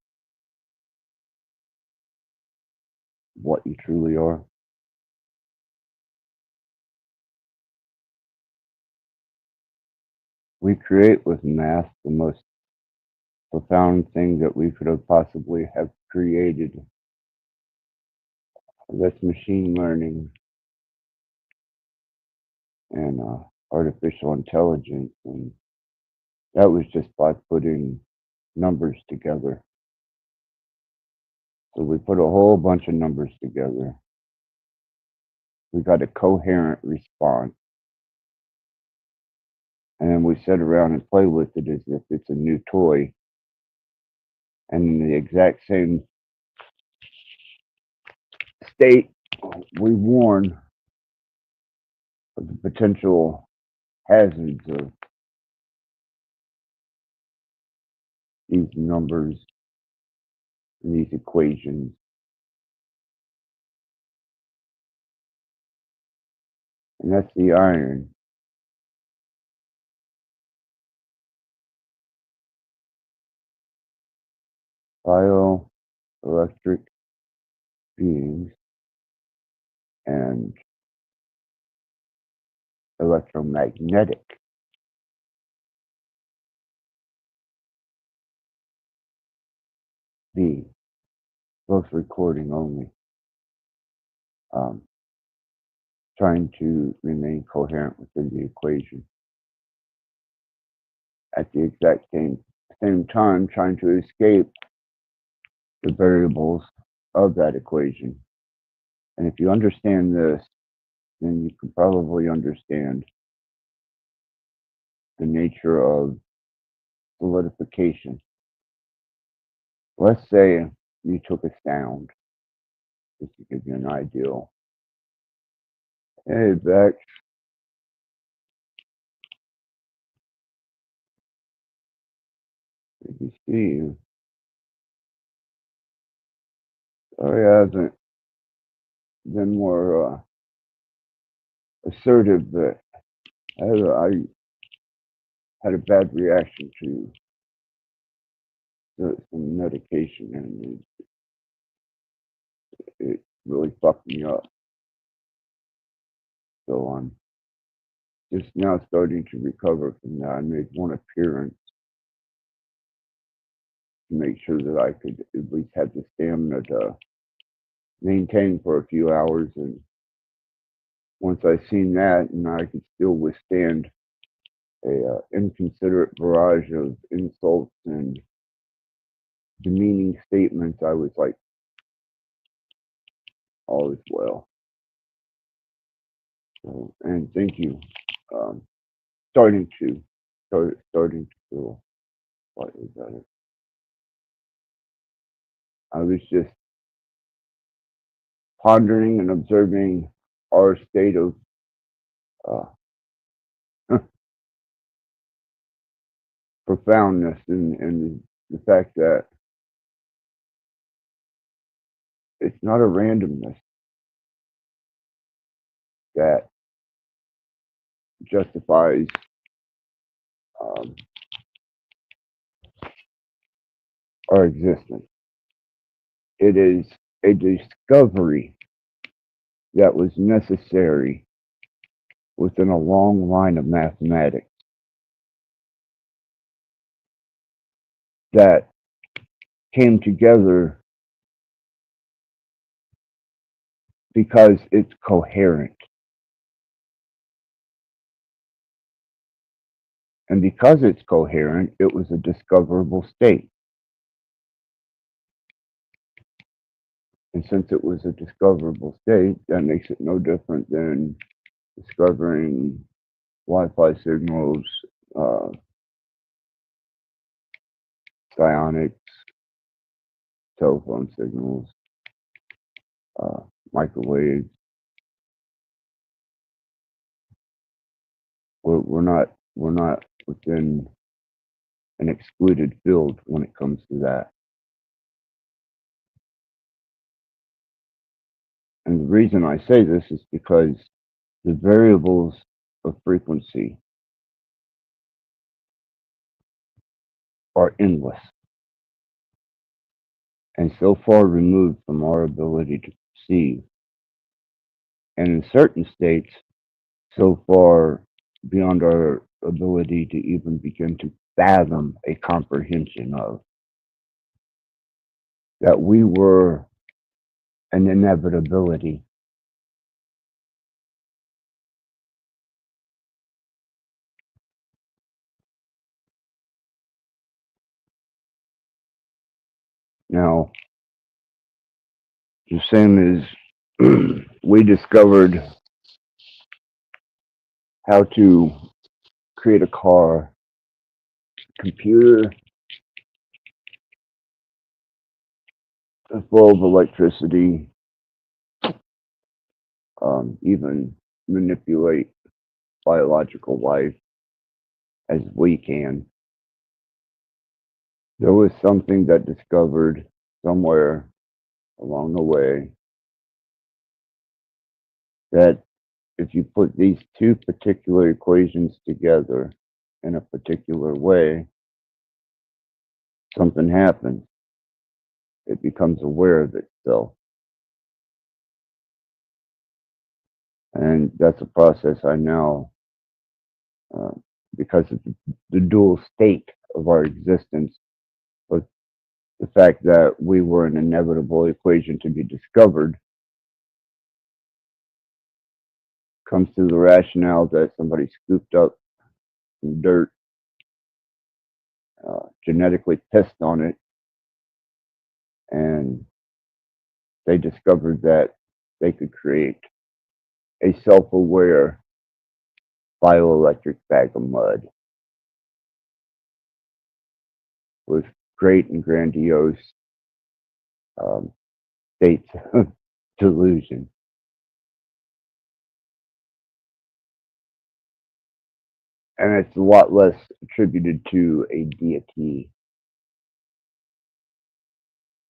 what you truly are. We create with math the most profound thing that we could have possibly have created. That's machine learning and artificial intelligence, and that was just by putting numbers together. So we put a whole bunch of numbers together. We got a coherent response, and then we sit around and play with it as if it's a new toy. And in the exact same state, we warn of the potential hazards of these numbers and these equations. And that's the iron. Bioelectric beings and electromagnetic beings, both recording only, trying to remain coherent within the equation. At the exact same time, trying to escape the variables of that equation. And if you understand this, then you can probably understand the nature of solidification. Let's say you took a sound, just to give you an ideal. Hey, Bex, good to see you. Sorry I haven't been more assertive, but I had a bad reaction to some medication, and it really fucked me up. So I'm just now starting to recover from that. I made one appearance to make sure that I could at least have the stamina to maintain for a few hours. And once I seen that, and I could still withstand a inconsiderate barrage of insults and demeaning statements, I was like, all is well. So, and thank you. Starting to feel slightly better. I was just pondering and observing our state of profoundness, and the fact that it's not a randomness that justifies our existence. It is a discovery that was necessary within a long line of mathematics that came together because it's coherent. And because it's coherent, it was a discoverable state. And since it was a discoverable state, that makes it no different than discovering Wi-Fi signals, uh, psionics, telephone signals, microwaves. We're not within an excluded field when it comes to that. And the reason I say this is because the variables of frequency are endless and so far removed from our ability to perceive, and in certain states, so far beyond our ability to even begin to fathom a comprehension of, that we were an inevitability. Now, the same as we discovered how to create a car, computer full of electricity, even manipulate biological life as we can. There was something that discovered somewhere along the way that if you put these two particular equations together in a particular way, something happens. It becomes aware of itself. And that's a process I now, uh, because of the dual state of our existence, but the fact that we were an inevitable equation to be discovered, comes to the rationale that somebody scooped up some dirt, genetically pissed on it, and they discovered that they could create a self-aware bioelectric bag of mud with great and grandiose states of delusion. And it's a lot less attributed to a deity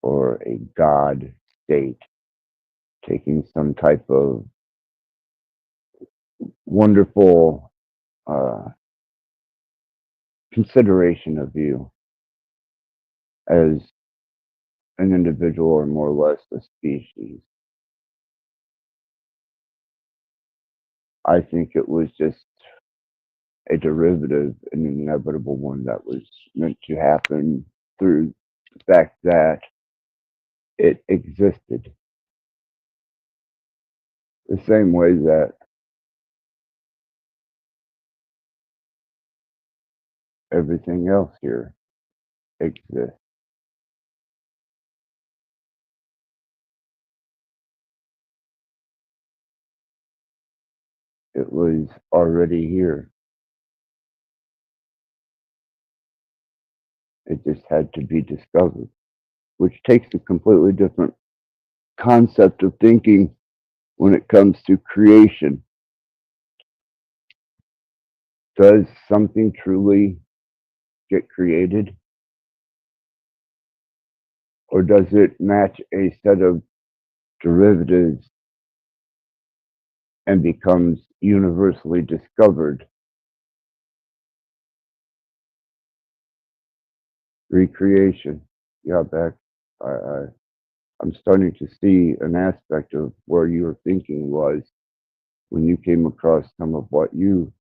or a god state taking some type of wonderful consideration of you as an individual or more or less a species. I think it was just a derivative, an inevitable one that was meant to happen through the fact that it existed. The same way that everything else here exists. It was already here. It just had to be discovered, which takes a completely different concept of thinking when it comes to creation. Does something truly get created? Or does it match a set of derivatives and becomes universally discovered? Recreation. Yeah, Beck, I'm starting to see an aspect of where your thinking was when you came across some of what you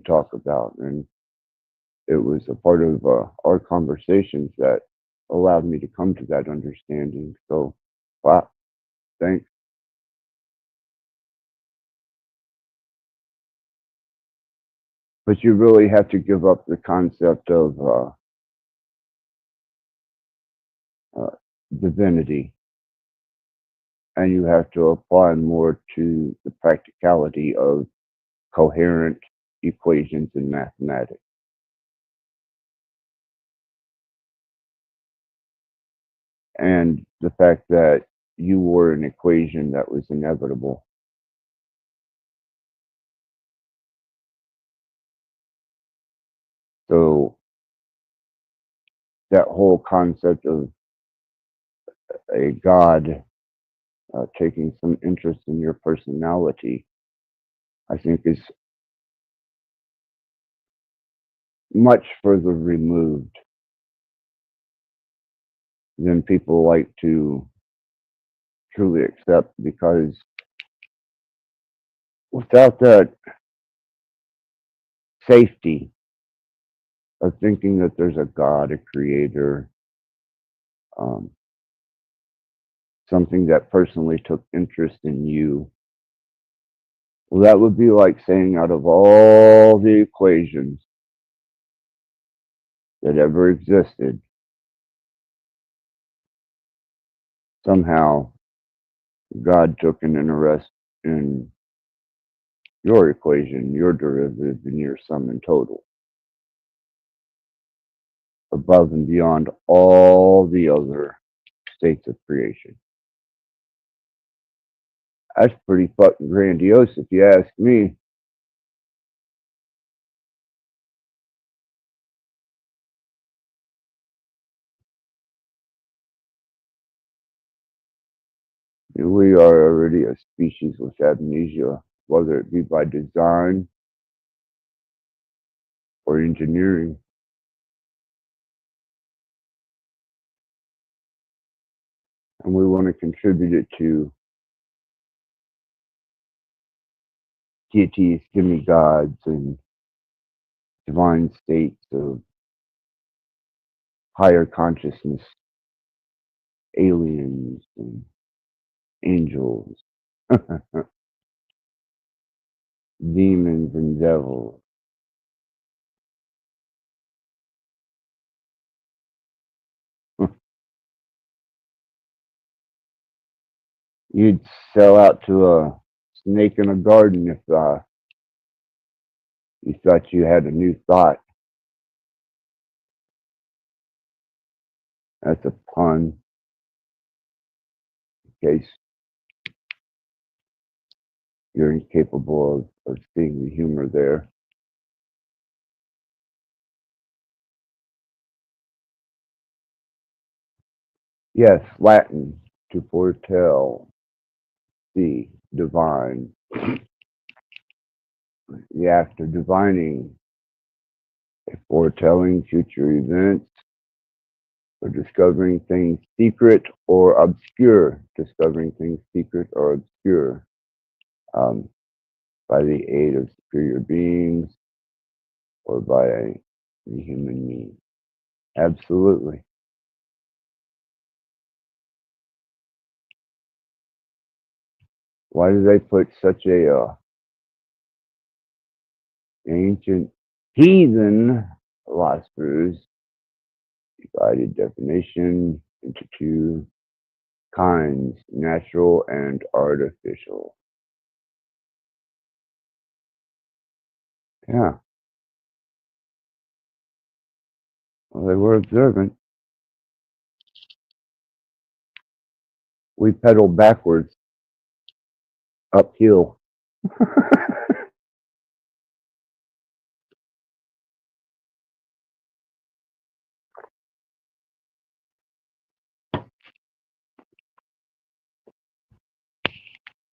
talk about, and it was a part of our conversations that allowed me to come to that understanding. So, wow, thanks. but you really have to give up the concept of divinity, and you have to apply more to the practicality of coherent equations in mathematics. And the fact that you were an equation that was inevitable. So that whole concept of a God taking some interest in your personality, I think is much further removed than people like to truly accept, because without that safety of thinking that there's a God, a creator, um, something that personally took interest in you, well, that would be like saying out of all the equations that ever existed, somehow God took an interest in your equation, your derivative, and your sum and total, above and beyond all the other states of creation. That's pretty fucking grandiose if you ask me. We are already a species with amnesia, whether it be by design or engineering. And we want to contribute it to deities, demigods, and divine states of higher consciousness, aliens and angels, demons and devils. You'd sell out to a snake in a garden if you thought you had a new thought. That's a pun, in case you're incapable of seeing the humor there. Yes, Latin, to foretell, see, divine. The act of divining, foretelling future events, or discovering things secret or obscure, discovering things secret or obscure um, by the aid of superior beings or by the human means. Absolutely. Why do they put such a ancient heathen philosophers divided definition into two kinds, natural and artificial? Yeah, well, they were observant. We pedal backwards, uphill.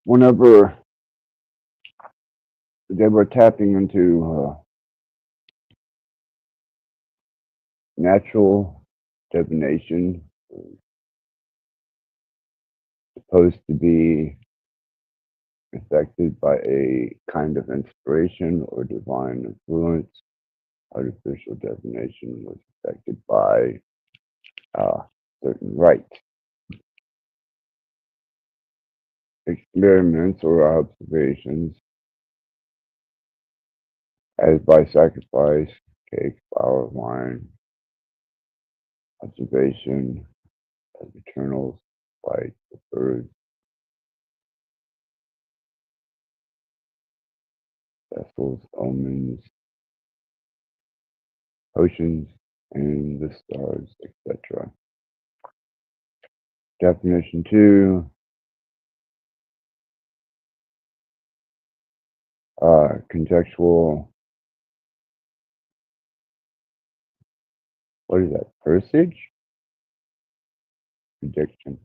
Whenever they were tapping into natural divination, supposed to be affected by a kind of inspiration or divine influence. Artificial divination was affected by certain rites, experiments, or observations as by sacrifice, cake, flour, wine, observation, as eternals, light, the birds, vessels, omens, oceans, and the stars, etc. Definition 2, conjectural, what is that, presage? Prediction.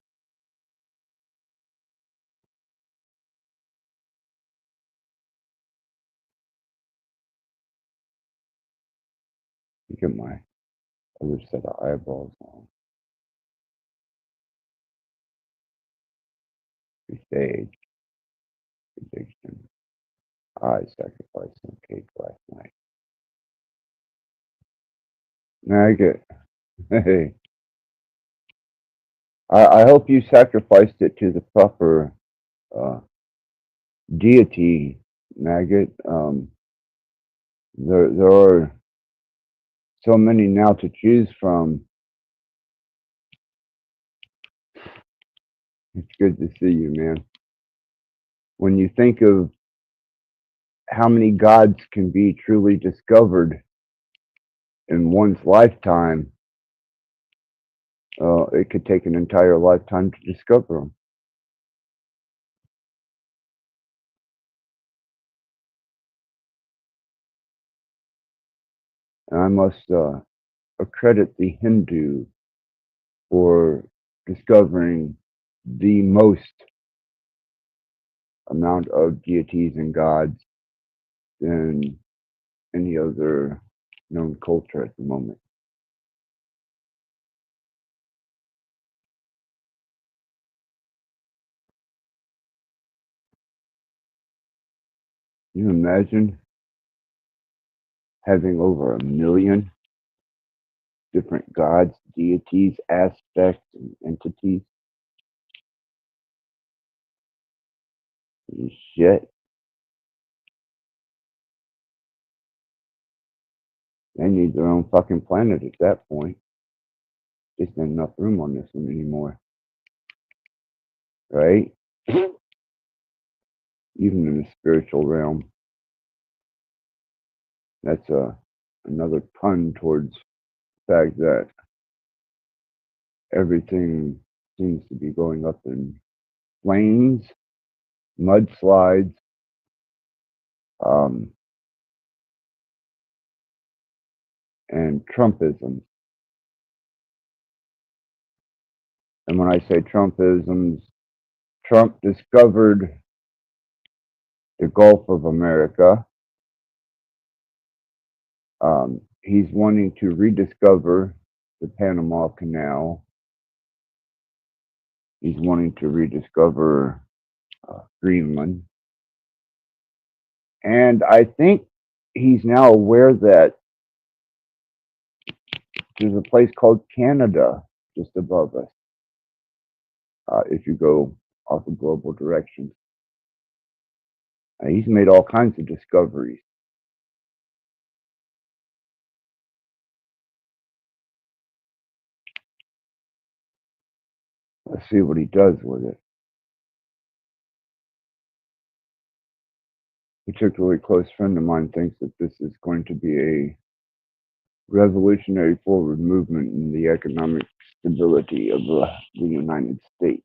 Get my other set of eyeballs on. Presage, prediction. I sacrificed some cake last night. Maggot. Hey. I hope you sacrificed it to the proper deity, Maggot. There are so many now to choose from. It's good to see you, man. When you think of how many gods can be truly discovered in one's lifetime, it could take an entire lifetime to discover them. And I must accredit the Hindu for discovering the most amount of deities and gods than any other known culture at the moment. Can you imagine having over 1 million different gods, deities, aspects, and entities? Holy shit. They need their own fucking planet at that point. Just not enough room on this one anymore. Right? Even in the spiritual realm. That's another pun towards the fact that everything seems to be going up in flames, mudslides, and Trumpisms. And when I say Trumpisms, Trump discovered the Gulf of America. He's wanting to rediscover the Panama Canal. He's wanting to rediscover Greenland. And I think he's now aware that there's a place called Canada just above us, if you go off of global directions. He's made all kinds of discoveries. Let's see what he does with it. A particularly close friend of mine thinks that this is going to be a revolutionary forward movement in the economic stability of the United States.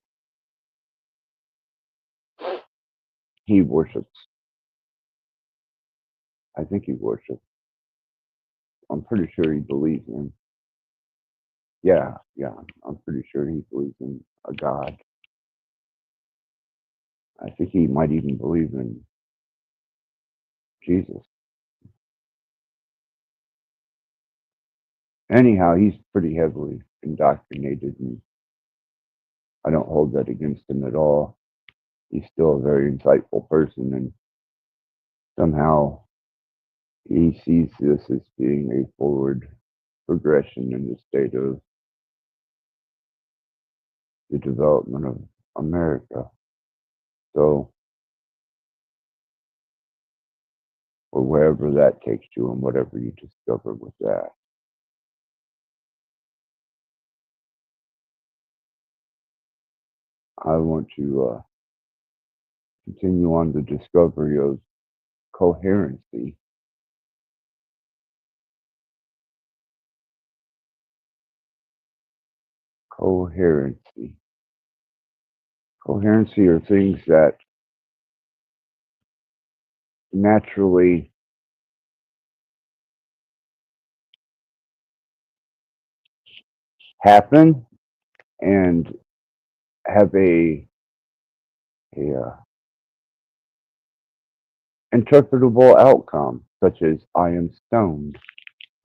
He worships. I think he worships. I'm pretty sure he believes in. Yeah, I'm pretty sure he believes in a God. I think he might even believe in Jesus. Anyhow, he's pretty heavily indoctrinated, and I don't hold that against him at all. He's still a very insightful person, and somehow he sees this as being a forward progression in the state of the development of America. So or wherever that takes you and whatever you discover with that. I want to continue on the discovery of coherency. Coherency. Coherency are things that naturally happen and have a interpretable outcome, such as I am stoned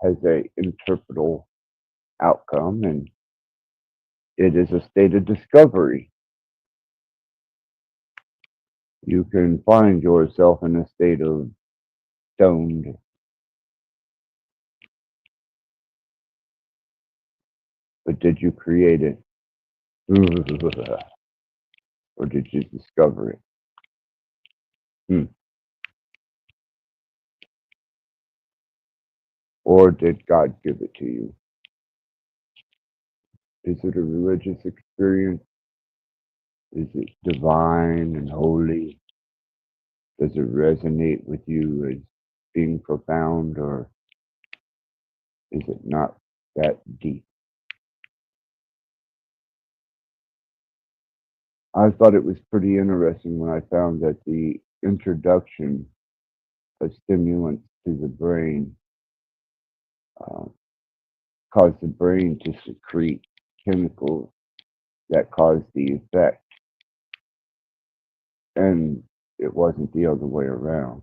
has a interpretable outcome, and it is a state of discovery. You can find yourself in a state of stoned, but did you create it? Or did you discover it? Or did God give it to you? Is it a religious experience? Is it divine and holy? Does it resonate with you as being profound, or is it not that deep? I thought it was pretty interesting when I found that the introduction of stimulants to the brain uh, caused the brain to secrete chemicals that caused the effect, and it wasn't the other way around.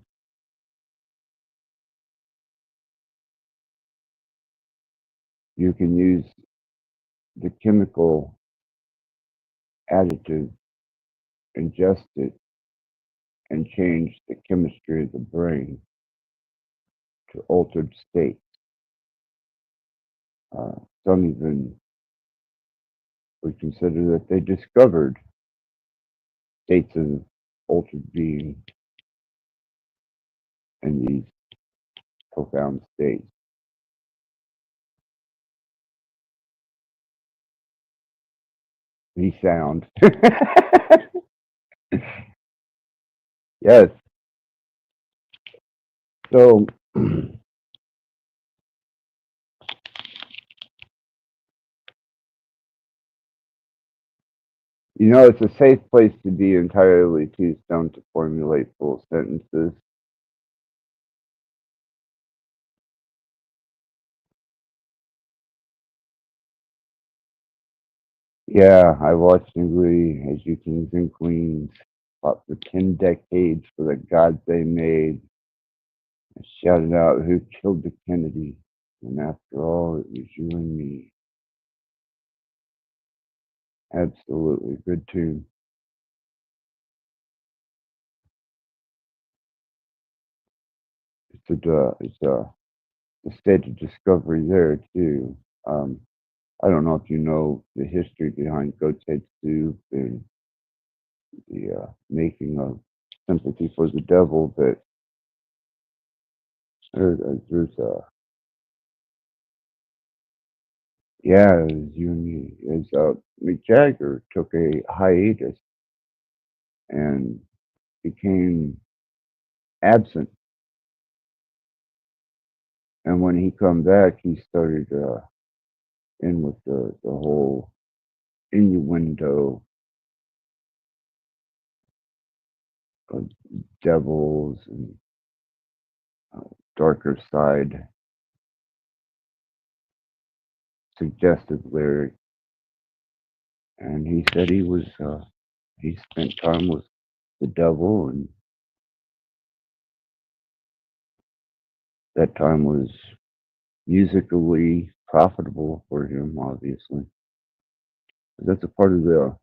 You can use the chemical additive, ingest it, and change the chemistry of the brain to altered states. Some even would consider that they discovered states of altered being in these profound states. The sound. Yes. So, it's a safe place to be entirely too stoned to formulate full sentences. Yeah, I watched Ugly as you kings and queens fought for 10 decades for the gods they made. I shouted out, who killed the Kennedy? And after all, it was you and me. Absolutely. Good tune. It's a state of discovery there, too. I don't know if you know the history behind Goat's Head Soup and the making of Sympathy for the Devil, but there's yeah, it was you and me. Mick Jagger took a hiatus and became absent, and when he come back, he started in with the whole innuendo of devils and darker side suggestive lyric, and he said he spent time with the devil, and that time was musically profitable for him, obviously. That's a part of the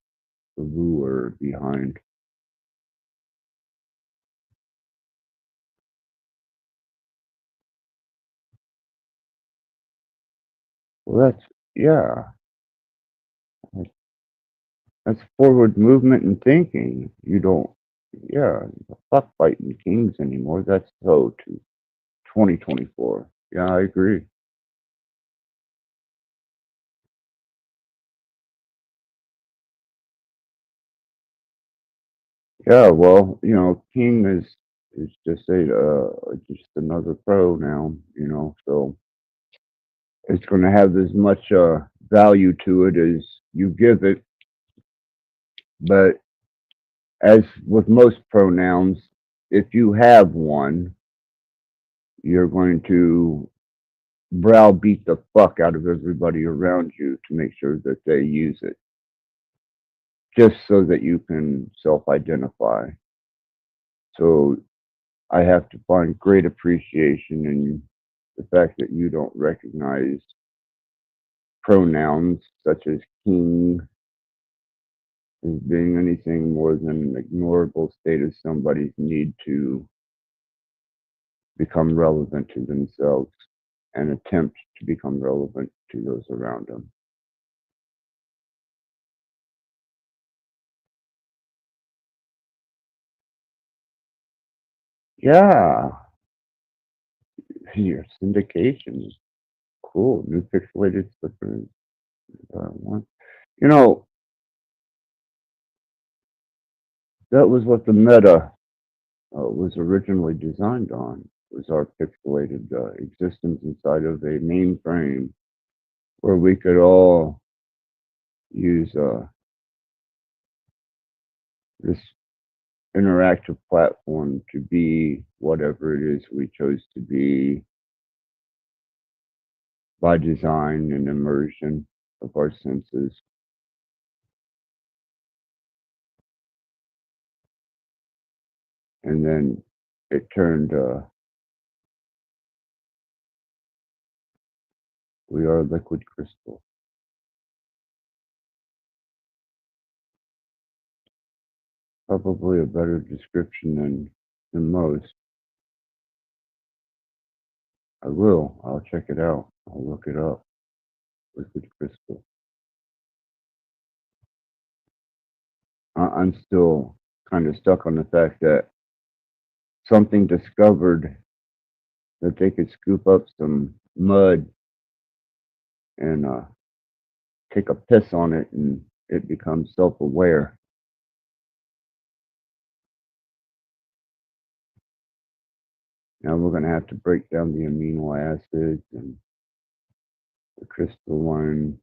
lure behind. Well, yeah, that's forward movement and thinking. You don't, yeah, fuck fighting kings anymore. That's so too 2024. Yeah, I agree. Yeah, well, king is just another pronoun, so it's going to have as much value to it as you give it. But as with most pronouns, if you have one, you're going to browbeat the fuck out of everybody around you to make sure that they use it, just so that you can self-identify. So I have to find great appreciation in the fact that you don't recognize pronouns such as king as being anything more than an ignorable state of somebody's need to become relevant to themselves and attempt to become relevant to those around them. Yeah, your syndication is cool. New pixelated slippers. One. You know, that was what the meta was originally designed on. Was our pixelated existence inside of a mainframe where we could all use this interactive platform to be whatever it is we chose to be by design and immersion of our senses. And then it turned, we are liquid crystal. Probably a better description than most. I will. I'll check it out. I'll look it up. Liquid crystal. I'm still kind of stuck on the fact that something discovered that they could scoop up some mud and take a piss on it and it becomes self-aware. Now we're going to have to break down the amino acids and the crystalline,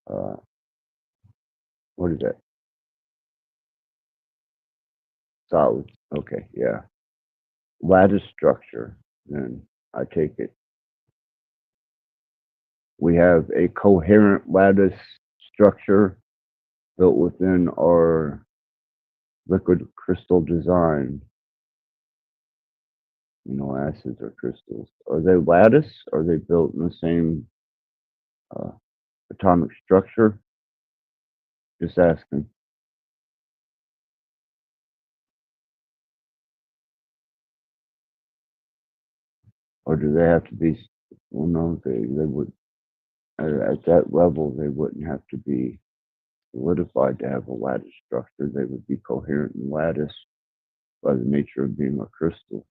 what is that? Solids. Okay, yeah. Lattice structure, then I take it. We have a coherent lattice structure built within our liquid crystal design. Amino acids or crystals. Are they lattice? Are they built in the same atomic structure? Just asking. Or do they have to be? Well, no, they would. At that level, they wouldn't have to be solidified to have a lattice structure. They would be coherent and lattice by the nature of being a crystal,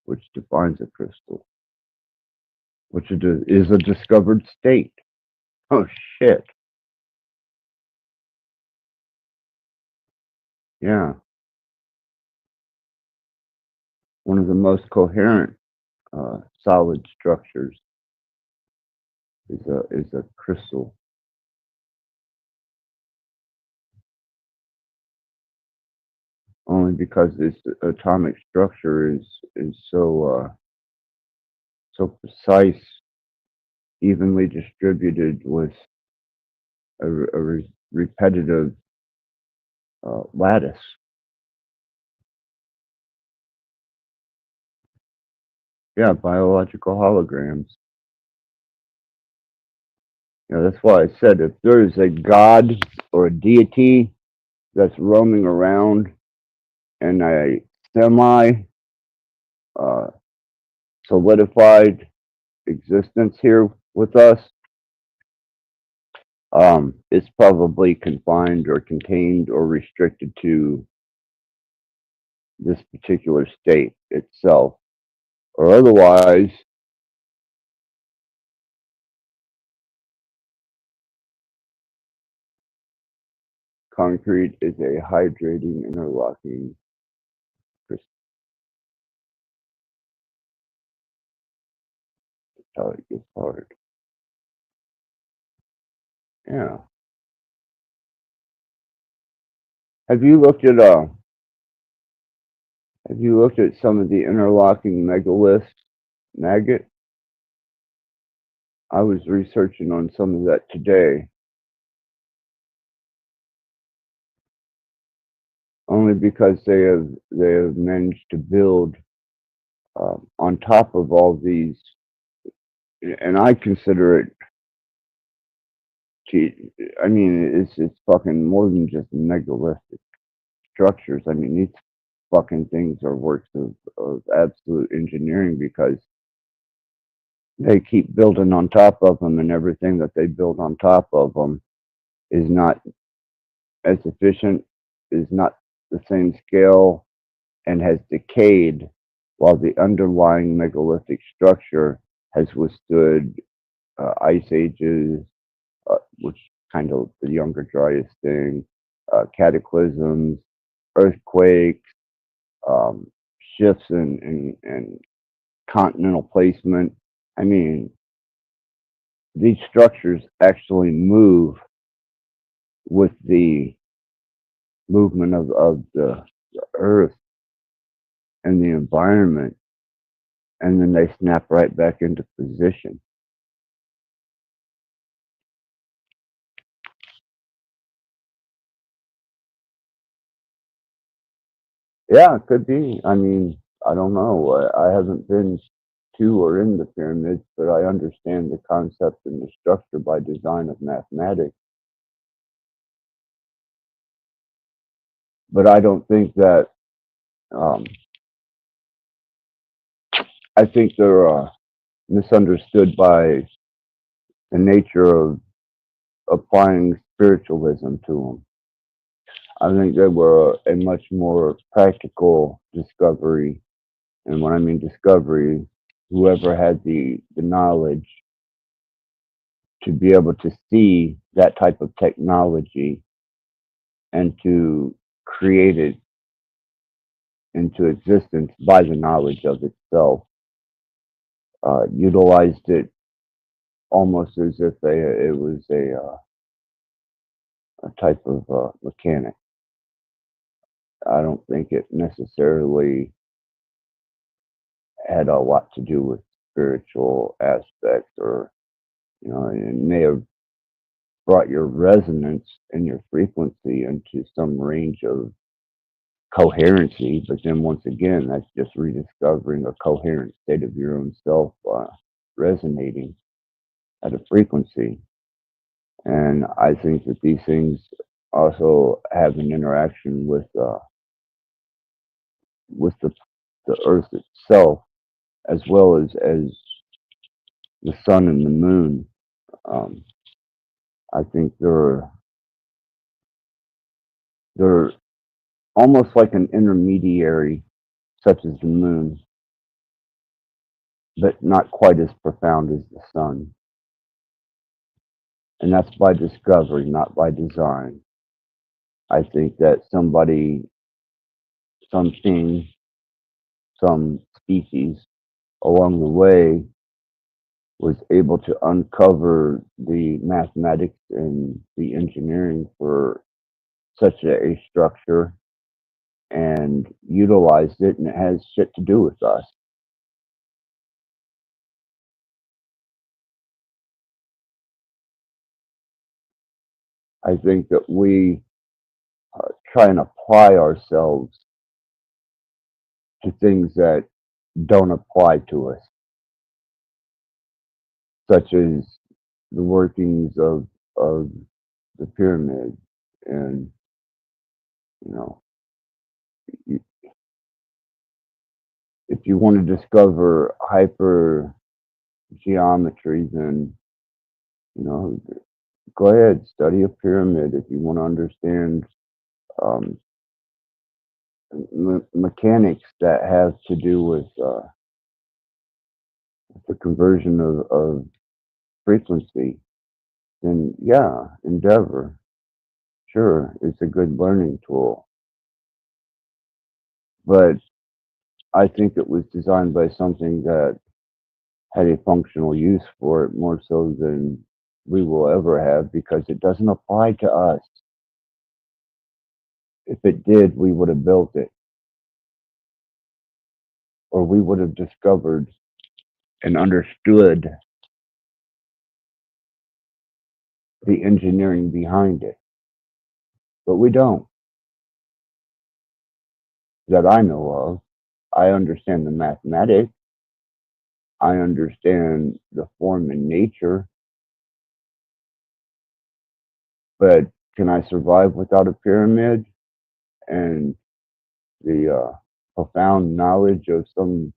which defines a crystal, which is a discovered state. Oh shit! Yeah, one of the most coherent solid structures is a crystal. Only because its atomic structure is so precise, evenly distributed with a repetitive lattice. Yeah, biological holograms. That's why I said if there is a god or a deity that's roaming around in a semi solidified existence here with us, it's probably confined or contained or restricted to this particular state itself. or otherwise, concrete is a hydrating, interlocking crystal. That's how it gets hard. Yeah. Have you looked at some of the interlocking megaliths, maggot? I was researching on some of that today, only because they have managed to build on top of all these, and I consider it. I mean, it's fucking more than just megalithic structures. I mean, these fucking things are works of absolute engineering because they keep building on top of them, and everything that they build on top of them is not as efficient, is not the same scale, and has decayed, while the underlying megalithic structure has withstood ice ages, which kind of the younger dryas thing, cataclysms, earthquakes, um, shifts in continental placement. I mean, these structures actually move with the movement of the earth and the environment, and then they snap right back into position. Yeah, it could be. I mean, I don't know. I haven't been to or in the pyramids, but I understand the concept and the structure by design of mathematics. But I don't think that. Um, I think they're misunderstood by the nature of applying spiritualism to them. I think they were a much more practical discovery. And when I mean discovery, whoever had the knowledge to be able to see that type of technology and to create it into existence by the knowledge of itself, utilized it almost as if it was a type of mechanic. I don't think it necessarily had a lot to do with spiritual aspects, or it may have brought your resonance and your frequency into some range of coherency, but then once again, that's just rediscovering a coherent state of your own self, resonating at a frequency. And I think that these things also have an interaction with the earth itself, as well as the sun and the moon. Um, I think they're almost like an intermediary, such as the moon, but not quite as profound as the sun. And that's by discovery, not by design. I think that somebody, something, some species along the way was able to uncover the mathematics and the engineering for such a structure and utilized it, and it has shit to do with us. I think that we try and apply ourselves to things that don't apply to us, such as the workings of the pyramid. And you know, if you want to discover hyper geometry, then you know, go ahead, study a pyramid. If you want to understand um, mechanics that have to do with the conversion of frequency, then yeah, Endeavor, sure, it's a good learning tool. But I think it was designed by something that had a functional use for it more so than we will ever have, because it doesn't apply to us. If it did, we would have built it, or we would have discovered and understood the engineering behind it. But we don't, that I know of. I understand the mathematics. I understand the form and nature. But can I survive without a pyramid and the profound knowledge of some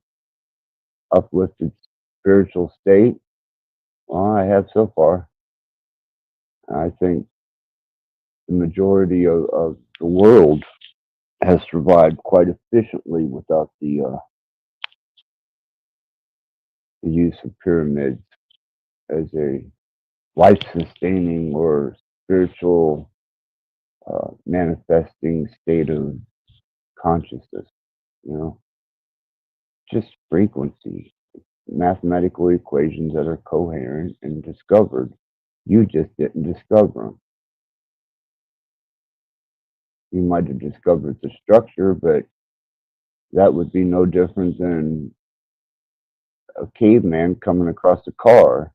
uplifted spiritual state? Well, I have so far. I think the majority of the world has survived quite efficiently without the use of pyramids as a life-sustaining or spiritual manifesting state of consciousness. You know, just frequency, mathematical equations that are coherent and discovered. You just didn't discover them. You might have discovered the structure, but that would be no different than a caveman coming across a car.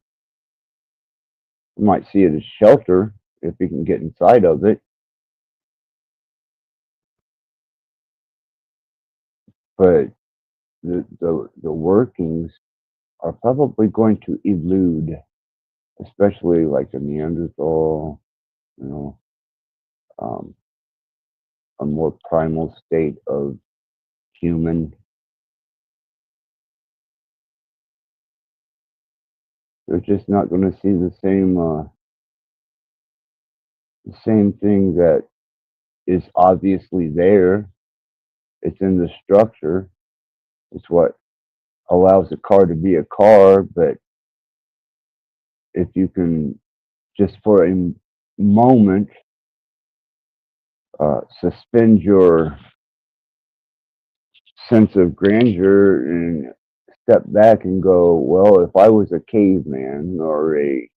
You might see it as shelter if he can get inside of it, but the workings are probably going to elude, especially like a Neanderthal, you know, um, a more primal state of human. They're just not going to see the same thing that is obviously there. It's in the structure. It's what allows a car to be a car. But if you can just for a moment suspend your sense of grandeur and step back and go, well, if I was a caveman or a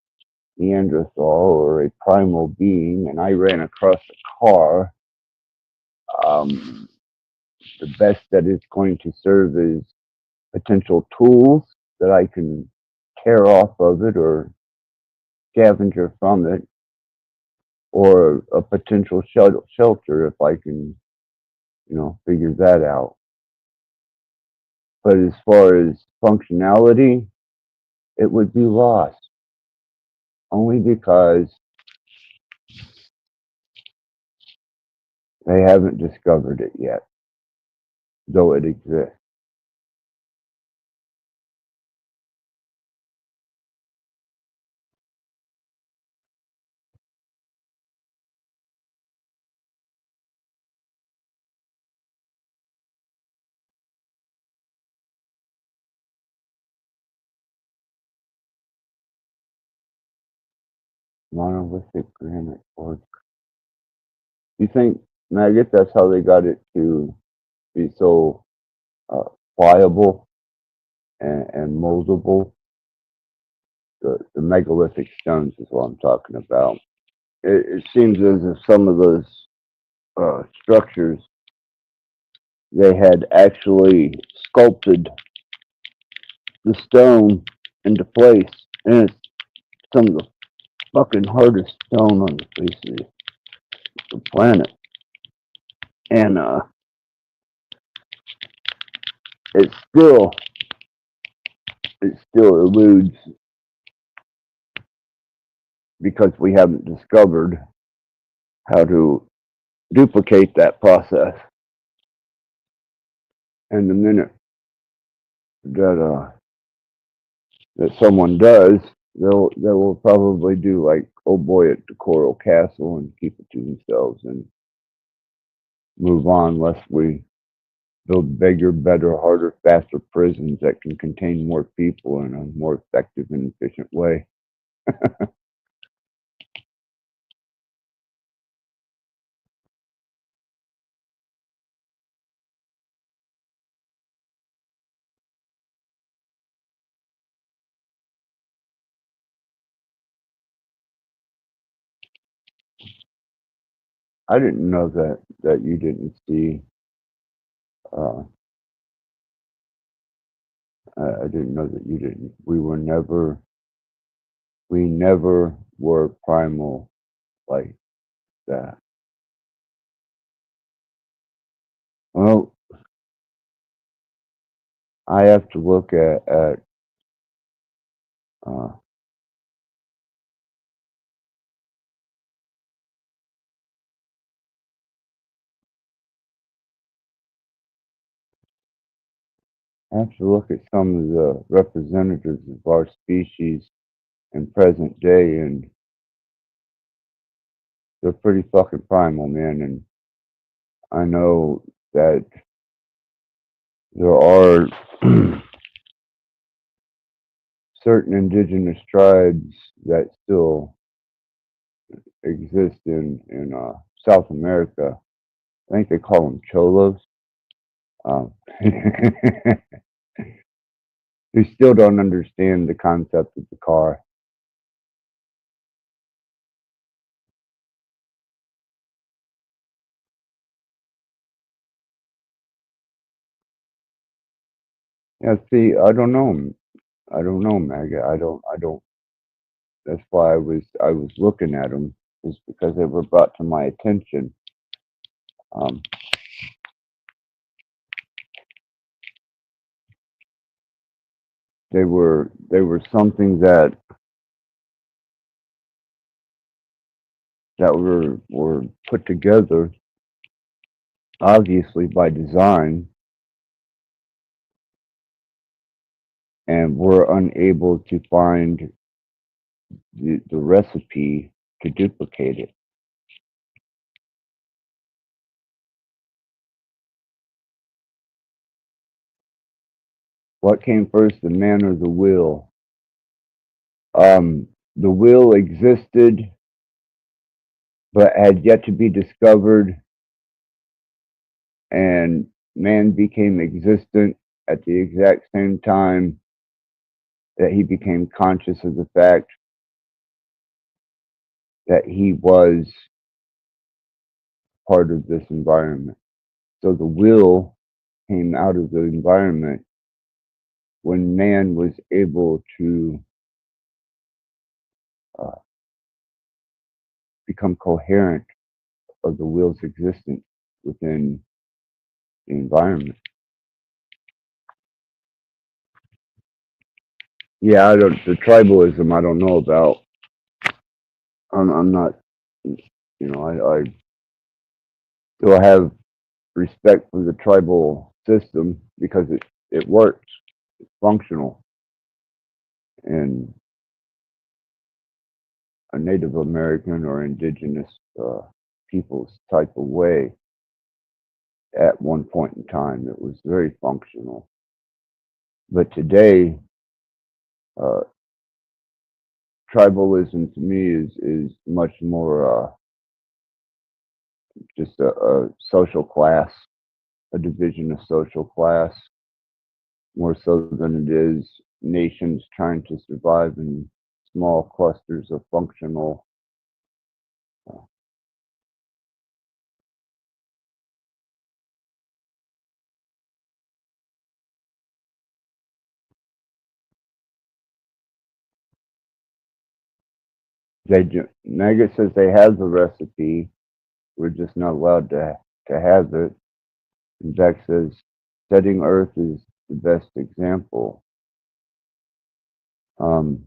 Neanderthal or a primal being and I ran across a car, the best that it's going to serve is potential tools that I can tear off of it or scavenger from it, or a potential shelter if I can, figure that out. But as far as functionality, it would be lost only because they haven't discovered it yet, though it exists. Monolithic granite quartz. You think, Maggot, that's how they got it to be so pliable and moldable? The megalithic stones is what I'm talking about. It seems as if some of those structures, they had actually sculpted the stone into place, and it's some of the fucking hardest stone on the face of the planet. And it still eludes because we haven't discovered how to duplicate that process. And the minute that someone does, they will probably do like old boy at the Coral Castle and keep it to themselves and move on, lest we build bigger, better, harder, faster prisons that can contain more people in a more effective and efficient way. I didn't know that you didn't see. Uh, I didn't know that you didn't. We never were primal like that. Well, I have to look at uh, I have to look at some of the representatives of our species in present day, and they're pretty fucking primal, man. And I know that there are certain indigenous tribes that still exist in South America. I think they call them cholos. Um, who still don't understand the concept of the car. Yeah, see, I don't know. I don't know, Maggot. I don't. That's why I was looking at them, is because they were brought to my attention. Um, they were something that were put together, obviously by design, and were unable to find the recipe to duplicate it. What came first, the man or the wheel? The wheel existed, but had yet to be discovered, and man became existent at the exact same time that he became conscious of the fact that he was part of this environment. So the will came out of the environment when man was able to uh, become coherent of the will's existence within the environment. Yeah, I don't. The tribalism, I don't know about. I'm not. I still have respect for the tribal system because it works, it's functional in a Native American or indigenous people's type of way. At one point in time, it was very functional. But today, uh, tribalism to me is much more just a social class, a division of social class, more so than it is nations trying to survive in small clusters of functional. Uh, Maggot says they have the recipe. We're just not allowed to have it. And Jack says setting Earth is the best example. Um,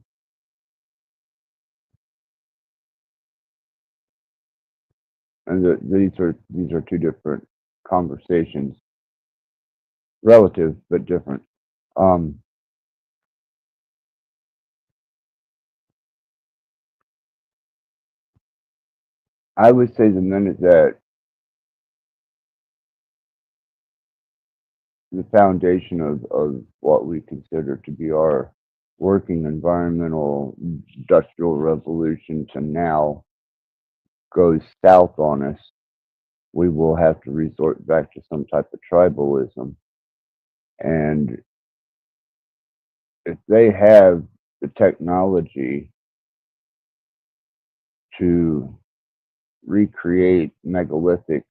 and these are two different conversations, relative but different. Um, I would say the minute that the foundation of what we consider to be our working environmental industrial revolution to now goes south on us, we will have to resort back to some type of tribalism. And if they have the technology to recreate megalithic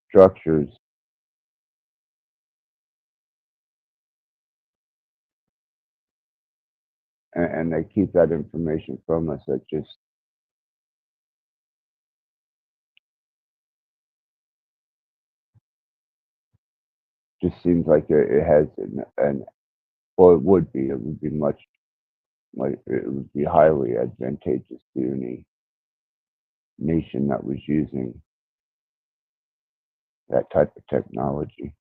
structures, and they keep that information from us, that just seems like it has well, it would be much, like, it would be highly advantageous to any nation that was using that type of technology.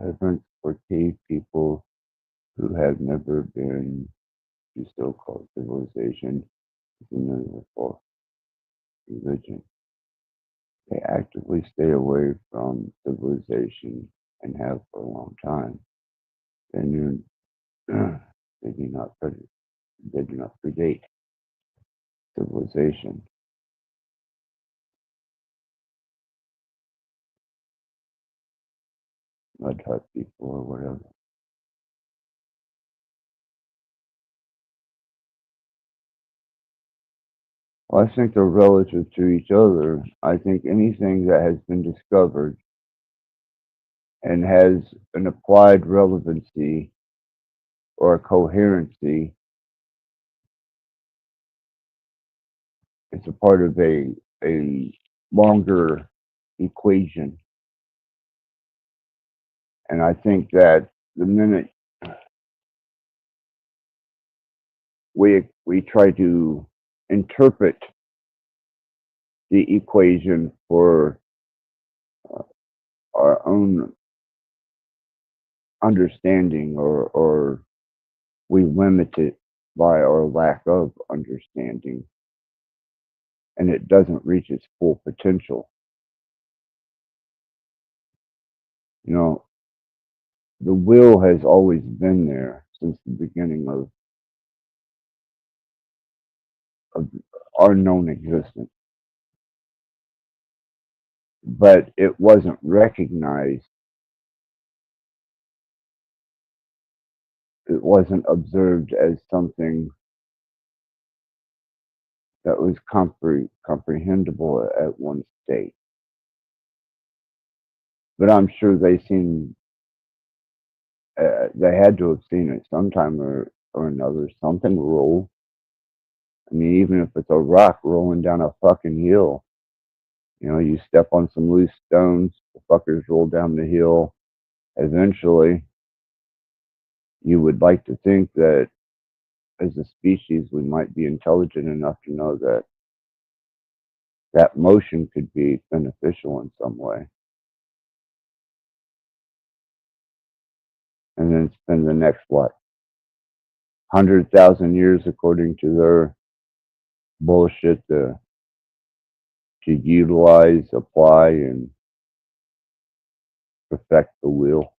Evidence for cave people who have never been to so-called civilization is another false religion. They actively stay away from civilization and have for a long time. They knew they do not predate civilization. Mud hut people or whatever. Well, I think they're relative to each other. I think anything that has been discovered and has an applied relevancy or a coherency is a part of a longer equation. And I think that the minute we try to interpret the equation for our own understanding, or we limit it by our lack of understanding, and it doesn't reach its full potential. You know, the will has always been there since the beginning of our known existence, but it wasn't recognized. It wasn't observed as something that was comprehensible at one state. But I'm sure they had to have seen it sometime or another. Something roll. I mean, even if it's a rock rolling down a fucking hill, you know, you step on some loose stones, the fuckers roll down the hill. Eventually, you would like to think that as a species, we might be intelligent enough to know that that motion could be beneficial in some way. And then spend the next, 100,000 years, according to their bullshit, to utilize, apply, and perfect the wheel.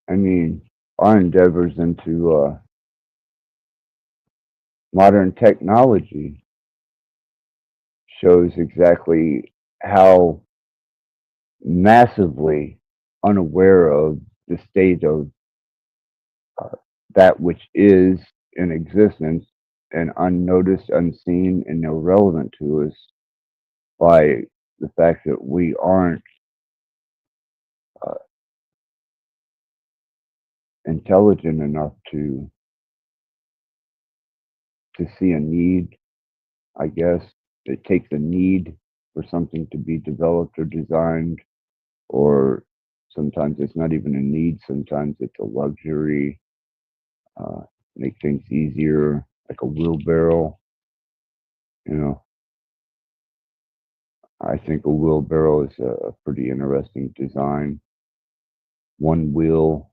I mean, our endeavors into modern technology shows exactly how massively unaware of the state of that which is in existence, and unnoticed, unseen, and irrelevant to us by the fact that we aren't uh, intelligent enough to see a need. I guess it takes a need for something to be developed or designed, or sometimes it's not even a need. Sometimes it's a luxury. Make things easier, like a wheelbarrow. You know, I think a wheelbarrow is a pretty interesting design. One wheel,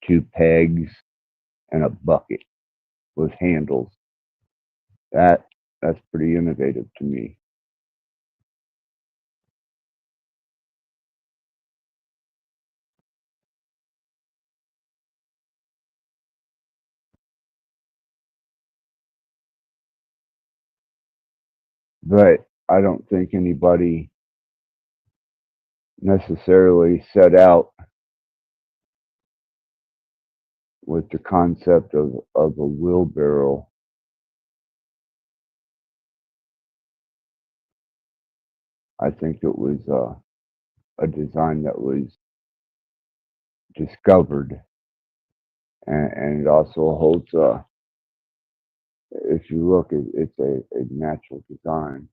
two pegs, and a bucket with handles. That's pretty innovative to me. But I don't think anybody necessarily set out with the concept of a wheelbarrow. I think it was a design that was discovered, and it also holds if you look, it's a natural design.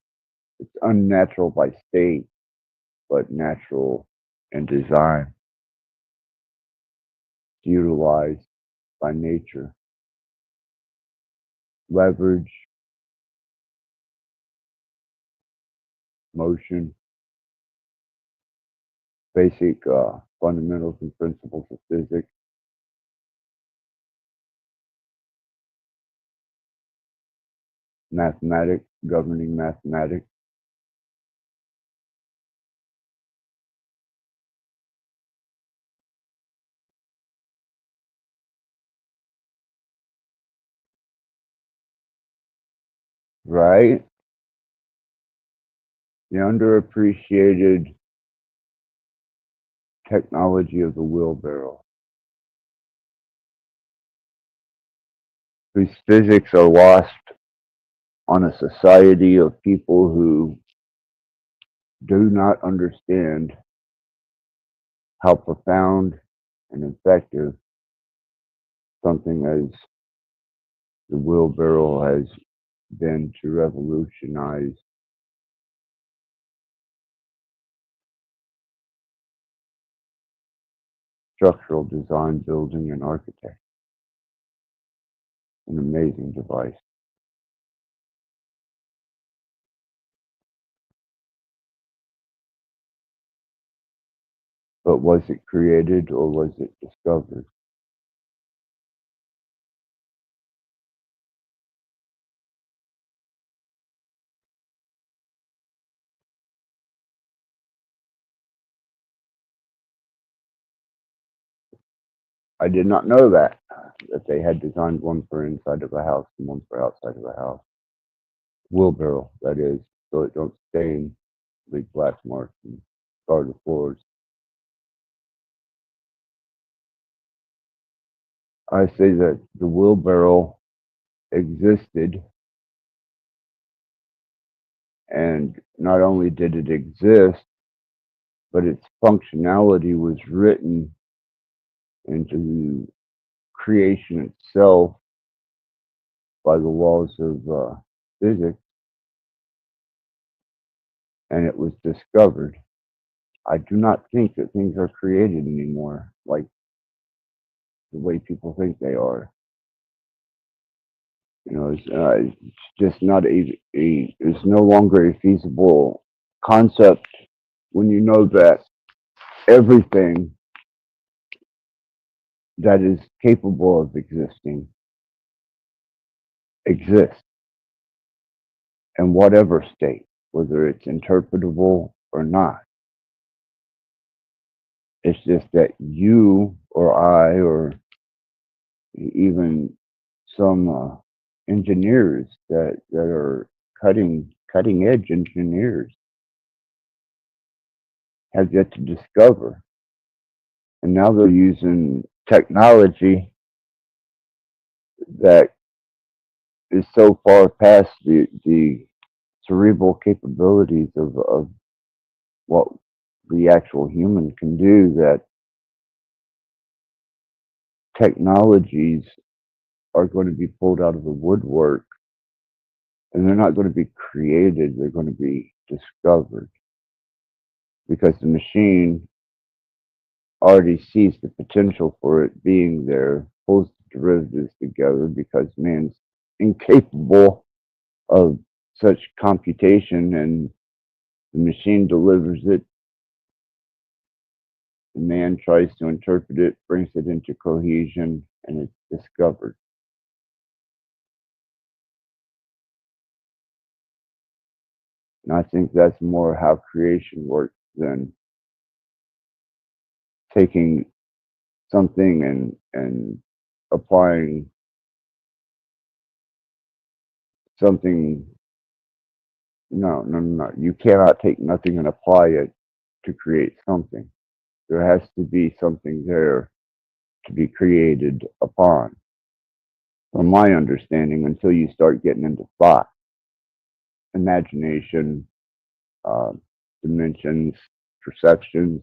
It's unnatural by state, but natural in design, utilized by nature. Leverage, motion, basic fundamentals and principles of physics, mathematics, governing mathematics. Right? The underappreciated technology of the wheelbarrow, whose physics are lost on a society of people who do not understand how profound and effective something as the wheelbarrow has been to revolutionize structural design, building, and architecture. An amazing device. But was it created or was it discovered? I did not know that they had designed one for inside of a house and one for outside of a house. Wheelbarrow, that is, so it don't stain, leave black marks and scar the floors. I say that the wheelbarrow existed, and not only did it exist, but its functionality was written into creation itself by the laws of physics, and it was discovered. I do not think that things are created anymore like the way people think they are. You know, it's just not it's no longer a feasible concept when you know that everything that is capable of existing exists in whatever state, whether it's interpretable or not. It's just that you or I or even some engineers that are cutting edge engineers have yet to discover, and now they're using technology that is so far past the cerebral capabilities of what the actual human can do, that technologies are going to be pulled out of the woodwork, and they're not going to be created, they're going to be discovered, because the machine already sees the potential for it being there, pulls the derivatives together because man's incapable of such computation and The machine delivers it. The man tries to interpret it, brings it into cohesion, and it's discovered. And I think that's more how creation works than taking something and applying something. No. You cannot take nothing and apply it to create something. There has to be something there to be created upon. From my understanding, until you start getting into thought, imagination, uh, dimensions, perceptions,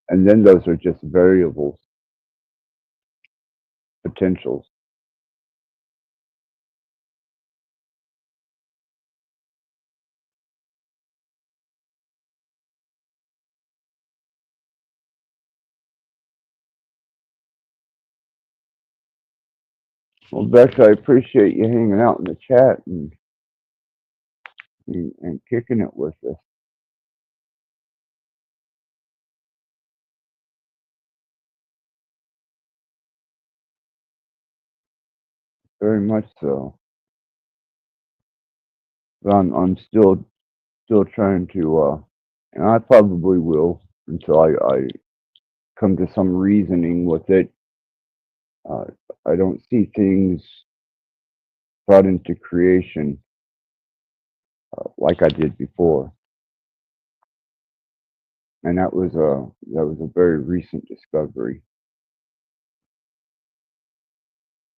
and then those are just variables, potentials. Well, Bex, I appreciate you hanging out in the chat and kicking it with us. Very much so. But I'm still trying to, and I probably will until I come to some reasoning with it. Uh, I don't see things brought into creation like I did before, and that was a very recent discovery.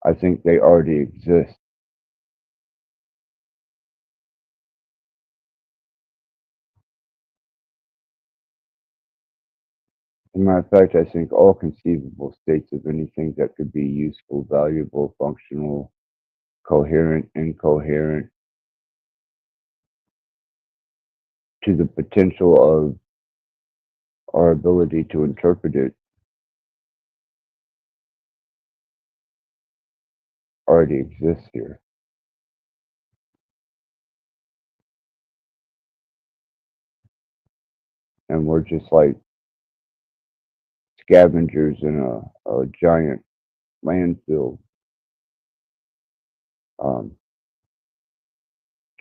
I think they already exist. As a matter of fact, I think all conceivable states of anything that could be useful, valuable, functional, coherent, incoherent, to the potential of our ability to interpret it already exists here. And we're just like scavengers in a giant landfill, um,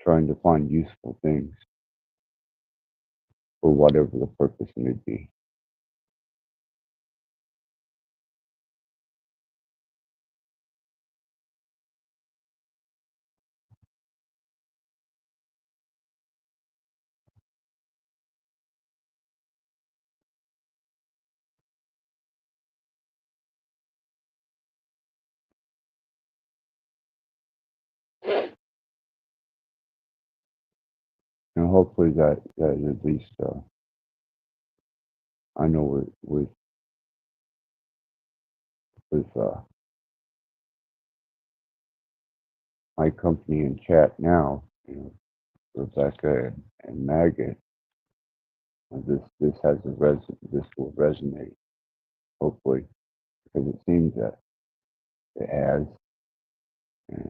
trying to find useful things for whatever the purpose may be. And hopefully that at least I know with my company in chat now, Rebecca and Maggot, this has this will resonate, hopefully, because it seems that it has,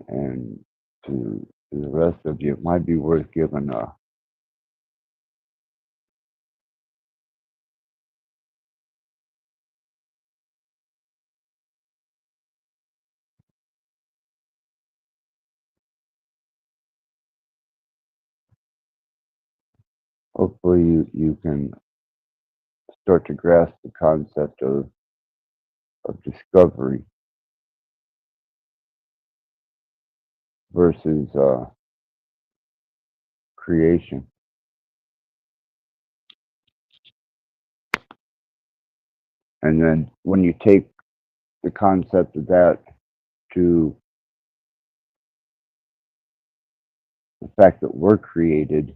and to the rest of you, it might be worth giving hopefully you can start to grasp the concept of discovery versus creation. And then when you take the concept of that to the fact that we're created,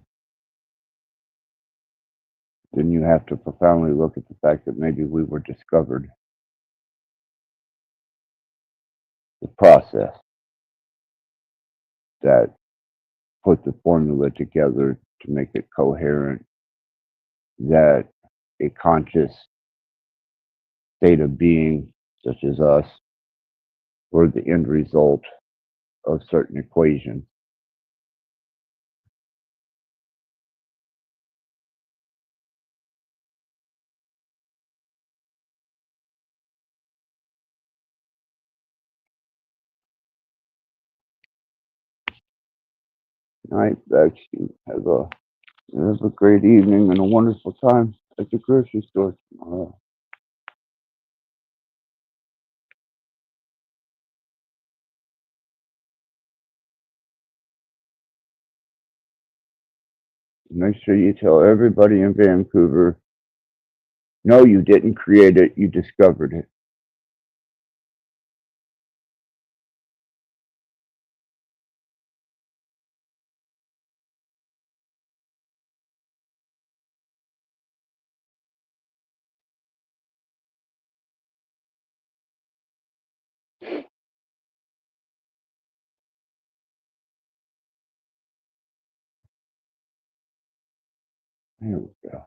then you have to profoundly look at the fact that maybe we were discovered. The process that put the formula together to make it coherent, that a conscious state of being, such as us, were the end result of certain equations. Night, Betsy. Have a great evening and a wonderful time at the grocery store tomorrow. Make sure you tell everybody in Vancouver, no, you didn't create it, you discovered it. There we go.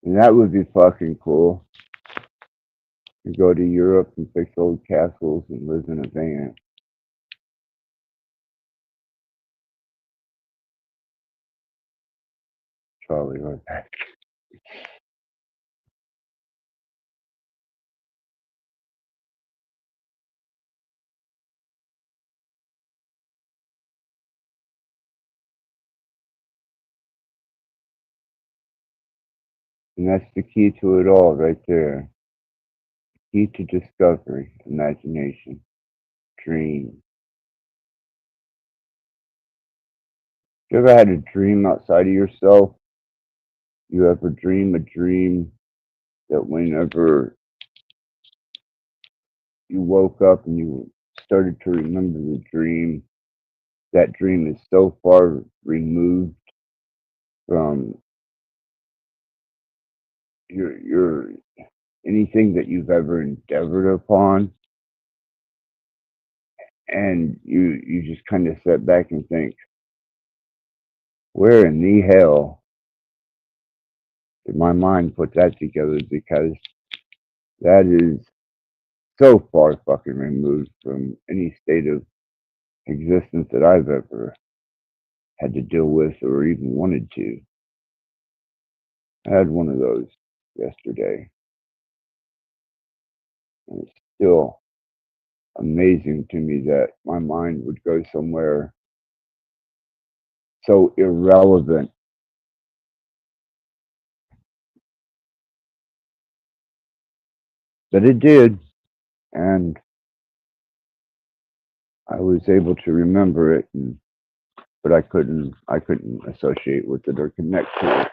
And that would be fucking cool. You go to Europe and fix old castles and live in a van. Charlie, right back. And that's the key to it all right there. Key to discovery, imagination, dream. You ever had a dream outside of yourself? You ever dream a dream that whenever you woke up and you started to remember the dream, that dream is so far removed from your anything that you've ever endeavored upon, and you just kind of sit back and think, where in the hell did my mind put that together? Because that is so far fucking removed from any state of existence that I've ever had to deal with or even wanted to. I had one of those yesterday, and it's still amazing to me that my mind would go somewhere so irrelevant. But it did, and I was able to remember it, but I couldn't associate with it or connect to it.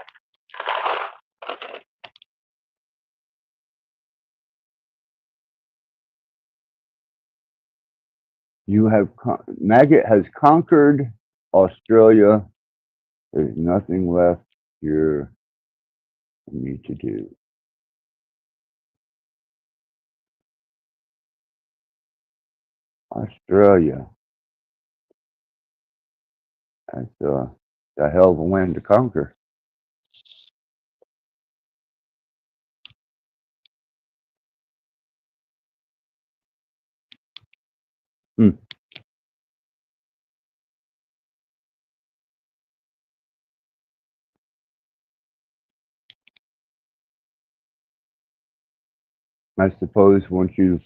Maggot has conquered Australia. There's nothing left here for me to do. Australia. That's a hell of a land to conquer. Hmm. I suppose once you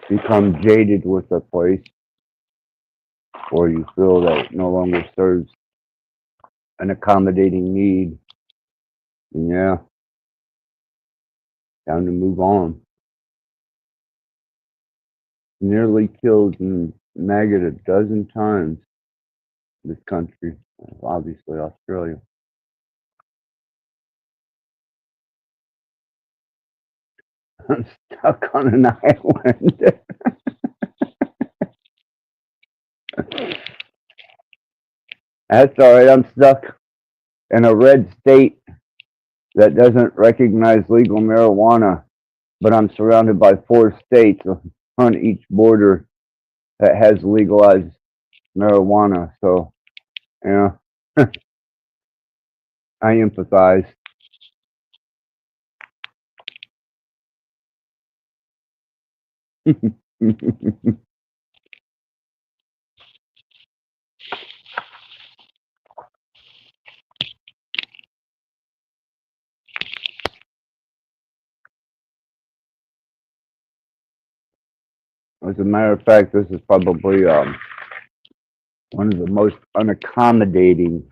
become jaded with a place, or you feel that it no longer serves an accommodating need, then yeah, time to move on. Nearly killed maggot a dozen times in this country, obviously Australia. I'm stuck on an island. That's all right. I'm stuck in a red state that doesn't recognize legal marijuana, but I'm surrounded by 4 states on each border that has legalized marijuana. So, yeah, I empathize. As a matter of fact, this is probably one of the most unaccommodating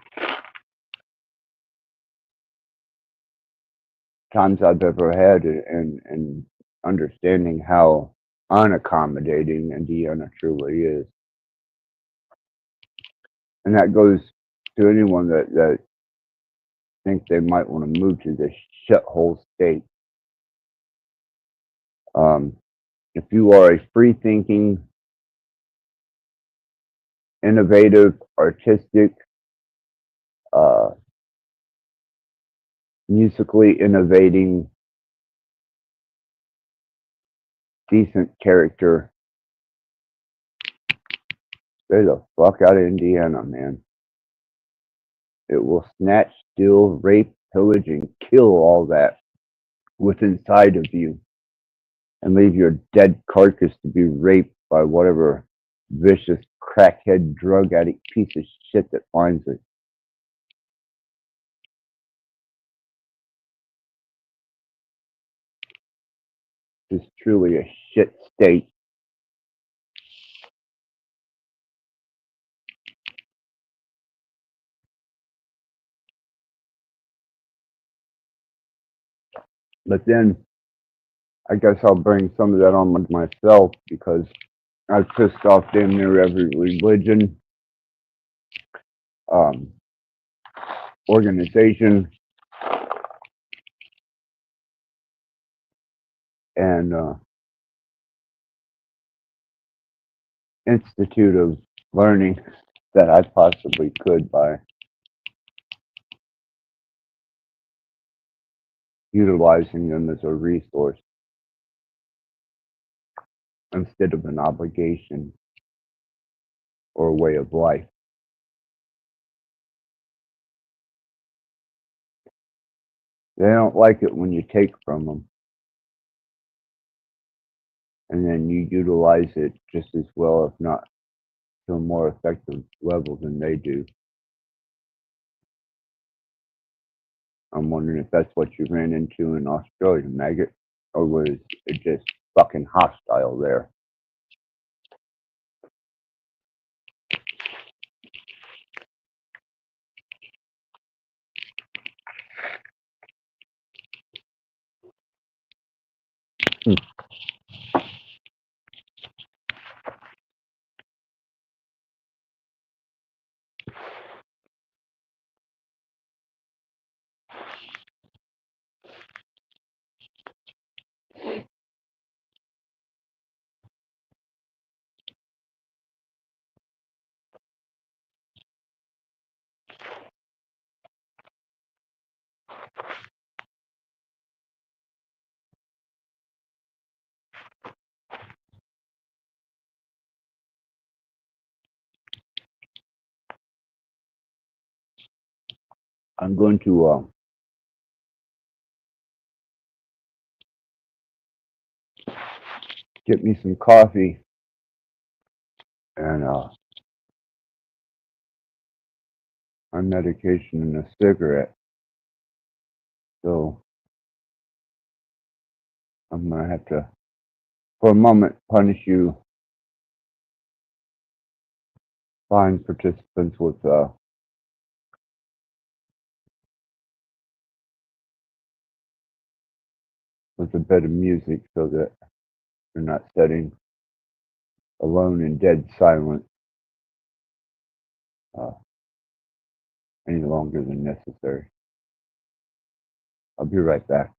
times I've ever had in understanding how unaccommodating Indiana truly is. And that goes to anyone that thinks they might want to move to this shithole state. If you are a free-thinking, innovative, artistic, musically innovating, decent character, stay the fuck out of Indiana, man. It will snatch, steal, rape, pillage, and kill all that within inside of you and leave your dead carcass to be raped by whatever vicious crackhead drug addict piece of shit that finds it. It's truly a shit state. But then I guess I'll bring some of that on with myself because I've pissed off damn near every religion, organization, and institute of learning that I possibly could by utilizing them as a resource instead of an obligation or a way of life. They don't like it when you take from them and then you utilize it just as well, if not to a more effective level than they do. I'm wondering if that's what you ran into in Australia, Maggot, or was it just fucking hostile there? I'm going to get me some coffee and my medication and a cigarette. So I'm going to have to, for a moment, punish you fine participants with a bit of music so that you're not sitting alone in dead silence any longer than necessary. I'll be right back.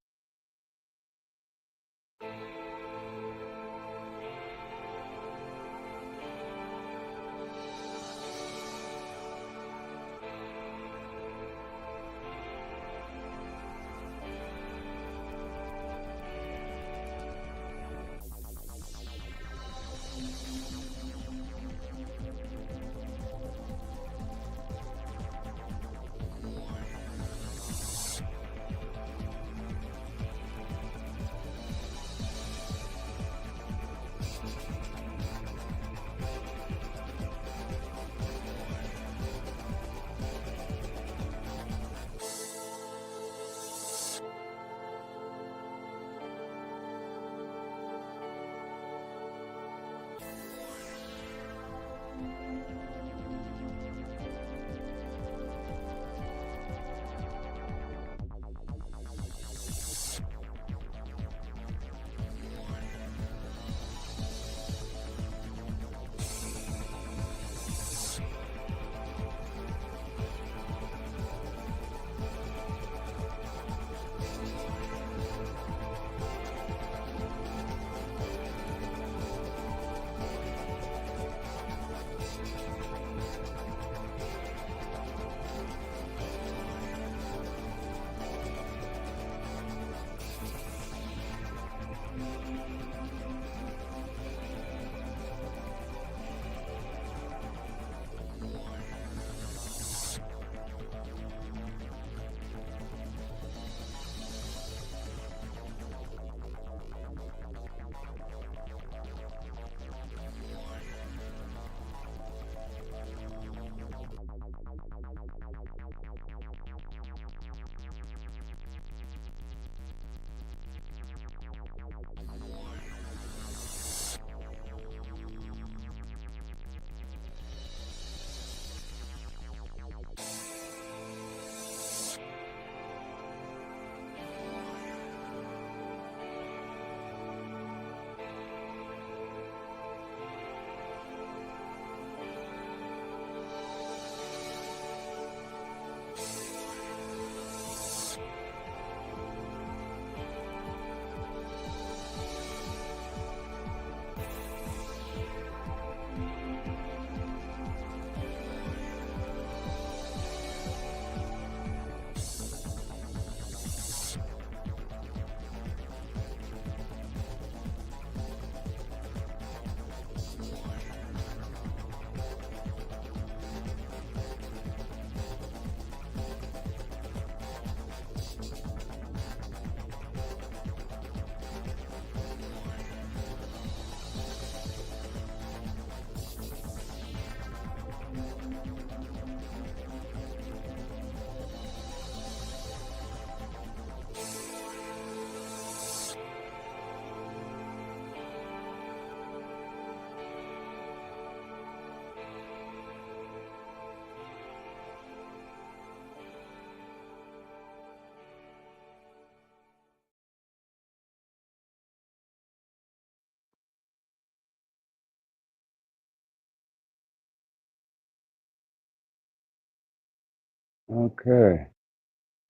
Okay.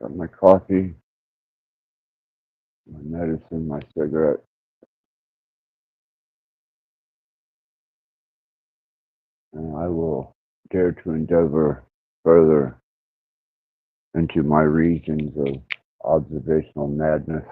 Got my coffee, my medicine, my cigarette. And I will dare to endeavor further into my regions of observational madness.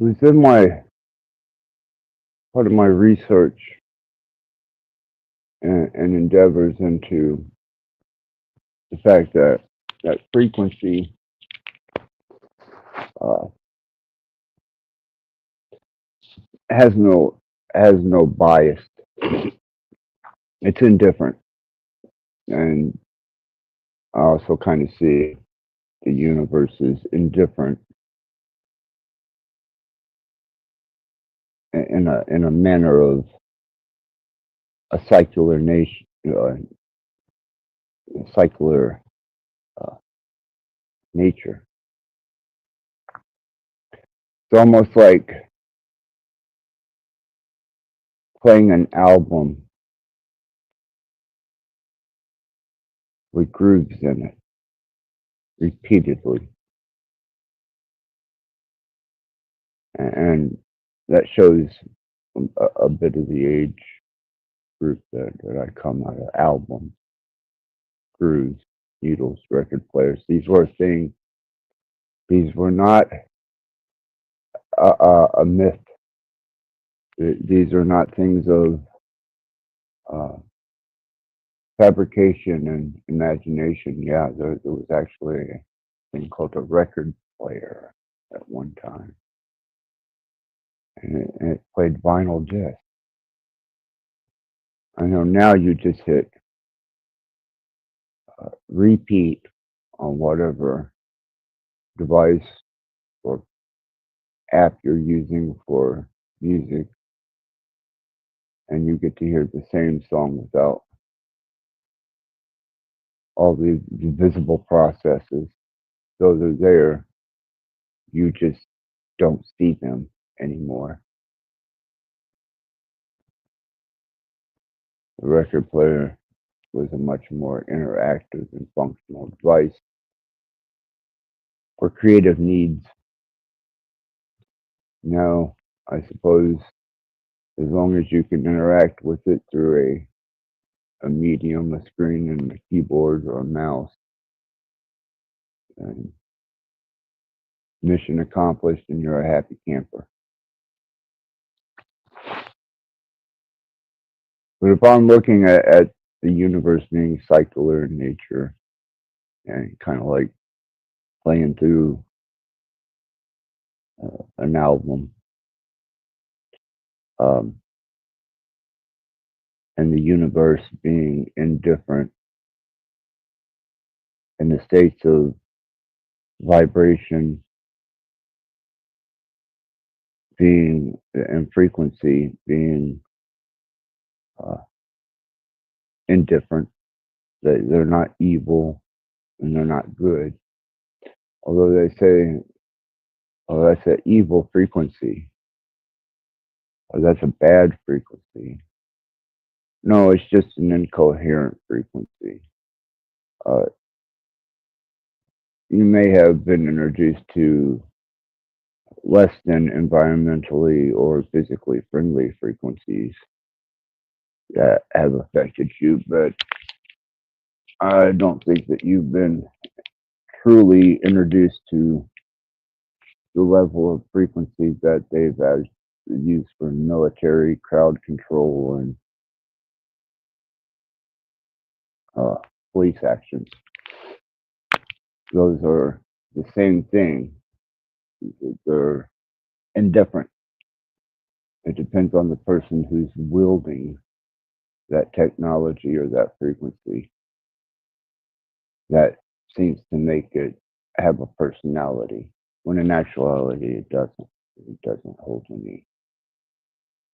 Within my part of my research and endeavors into the fact that frequency uh, has no bias. It's indifferent, and I also kind of see the universe is indifferent in a manner of a secular nation, secular uh, nature. It's almost like playing an album with grooves in it repeatedly, and that shows a bit of the age group that I come out of. Albums, grooves, needles, record players. These were things. These were not a myth. These are not things of uh, fabrication and imagination. Yeah, there was actually a thing called a record player at one time, and it played vinyl disc. I know now you just hit repeat on whatever device or app you're using for music, and you get to hear the same song without all the visible processes. Those are there. You just don't see them anymore. The record player was a much more interactive and functional device for creative needs. Now, I suppose as long as you can interact with it through a medium, a screen, and a keyboard or a mouse, and mission accomplished, and you're a happy camper. But if I'm looking at the universe being secular in nature and kind of like playing through an album, um, and the universe being indifferent in the states of vibration being and frequency being uh, indifferent, that they're not evil and they're not good. Although they say, oh, that's an evil frequency, or that's a bad frequency. No, it's just an incoherent frequency. Uh, you may have been introduced to less than environmentally or physically friendly frequencies that have affected you, but I don't think that you've been truly introduced to the level of frequencies that they've used for military crowd control and uh, police actions. Those are the same thing. They're indifferent. It depends on the person who's wielding that technology or that frequency. That seems to make it have a personality, when in actuality it doesn't. It doesn't hold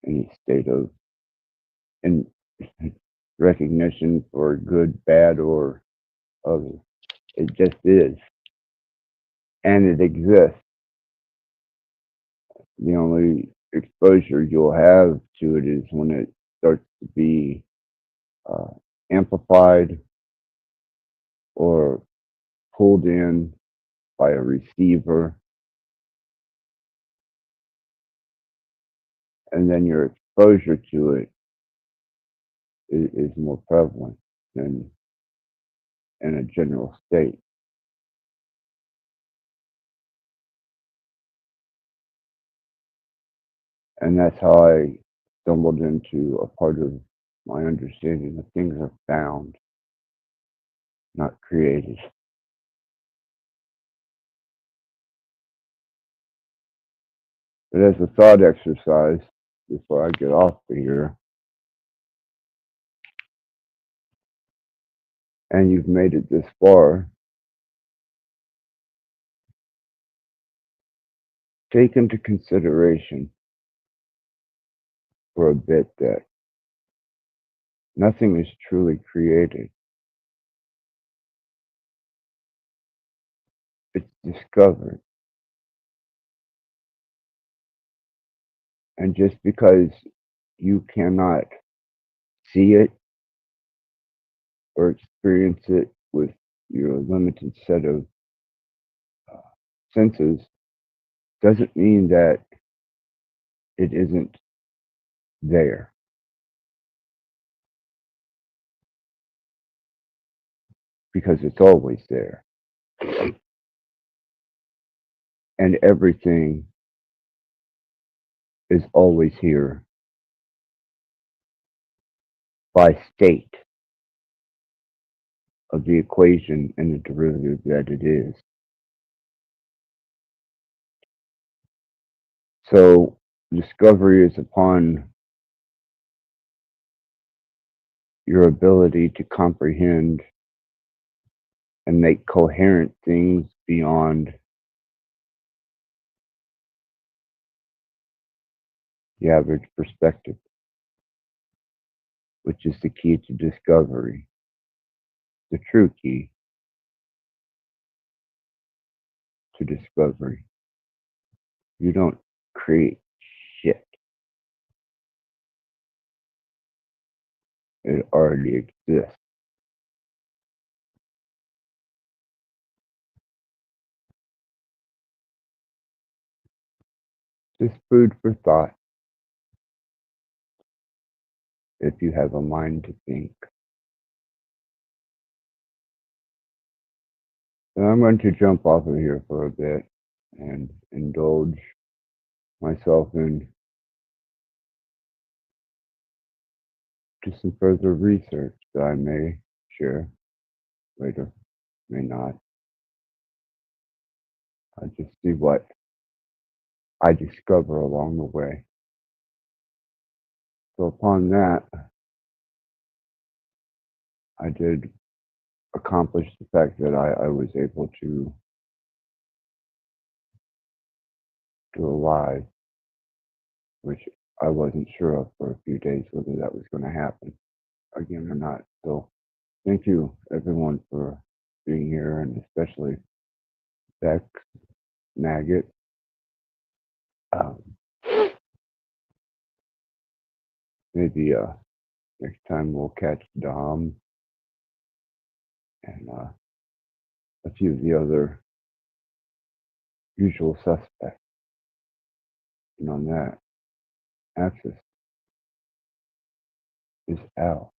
any state of in recognition for good, bad, or other. It just is. And it exists. The only exposure you'll have to it is when it starts to be uh, amplified or pulled in by a receiver, and then your exposure to it is more prevalent than in a general state. And that's how I stumbled into a part of my understanding that things are found, not created. But as a thought exercise, before I get off of here, and you've made it this far, take into consideration for a bit that nothing is truly created. It's discovered. And just because you cannot see it or experience it with your limited set of senses doesn't mean that it isn't there. Because it's always there. And everything is always here by state of the equation and the derivative that it is. So discovery is upon your ability to comprehend and make coherent things beyond the average perspective, which is the key to discovery, the true key to discovery. You don't create shit. It already exists. Just food for thought if you have a mind to think. And I'm going to jump off of here for a bit and indulge myself in to some further research that I may share later, may not. I just see what I discover along the way. So upon that, I did accomplish the fact that I was able to do a live, which I wasn't sure of for a few days whether that was going to happen again or not. So thank you everyone for being here, and especially Bex, Nugget. Maybe next time we'll catch Dom and a few of the other usual suspects. And on that, Axis is out.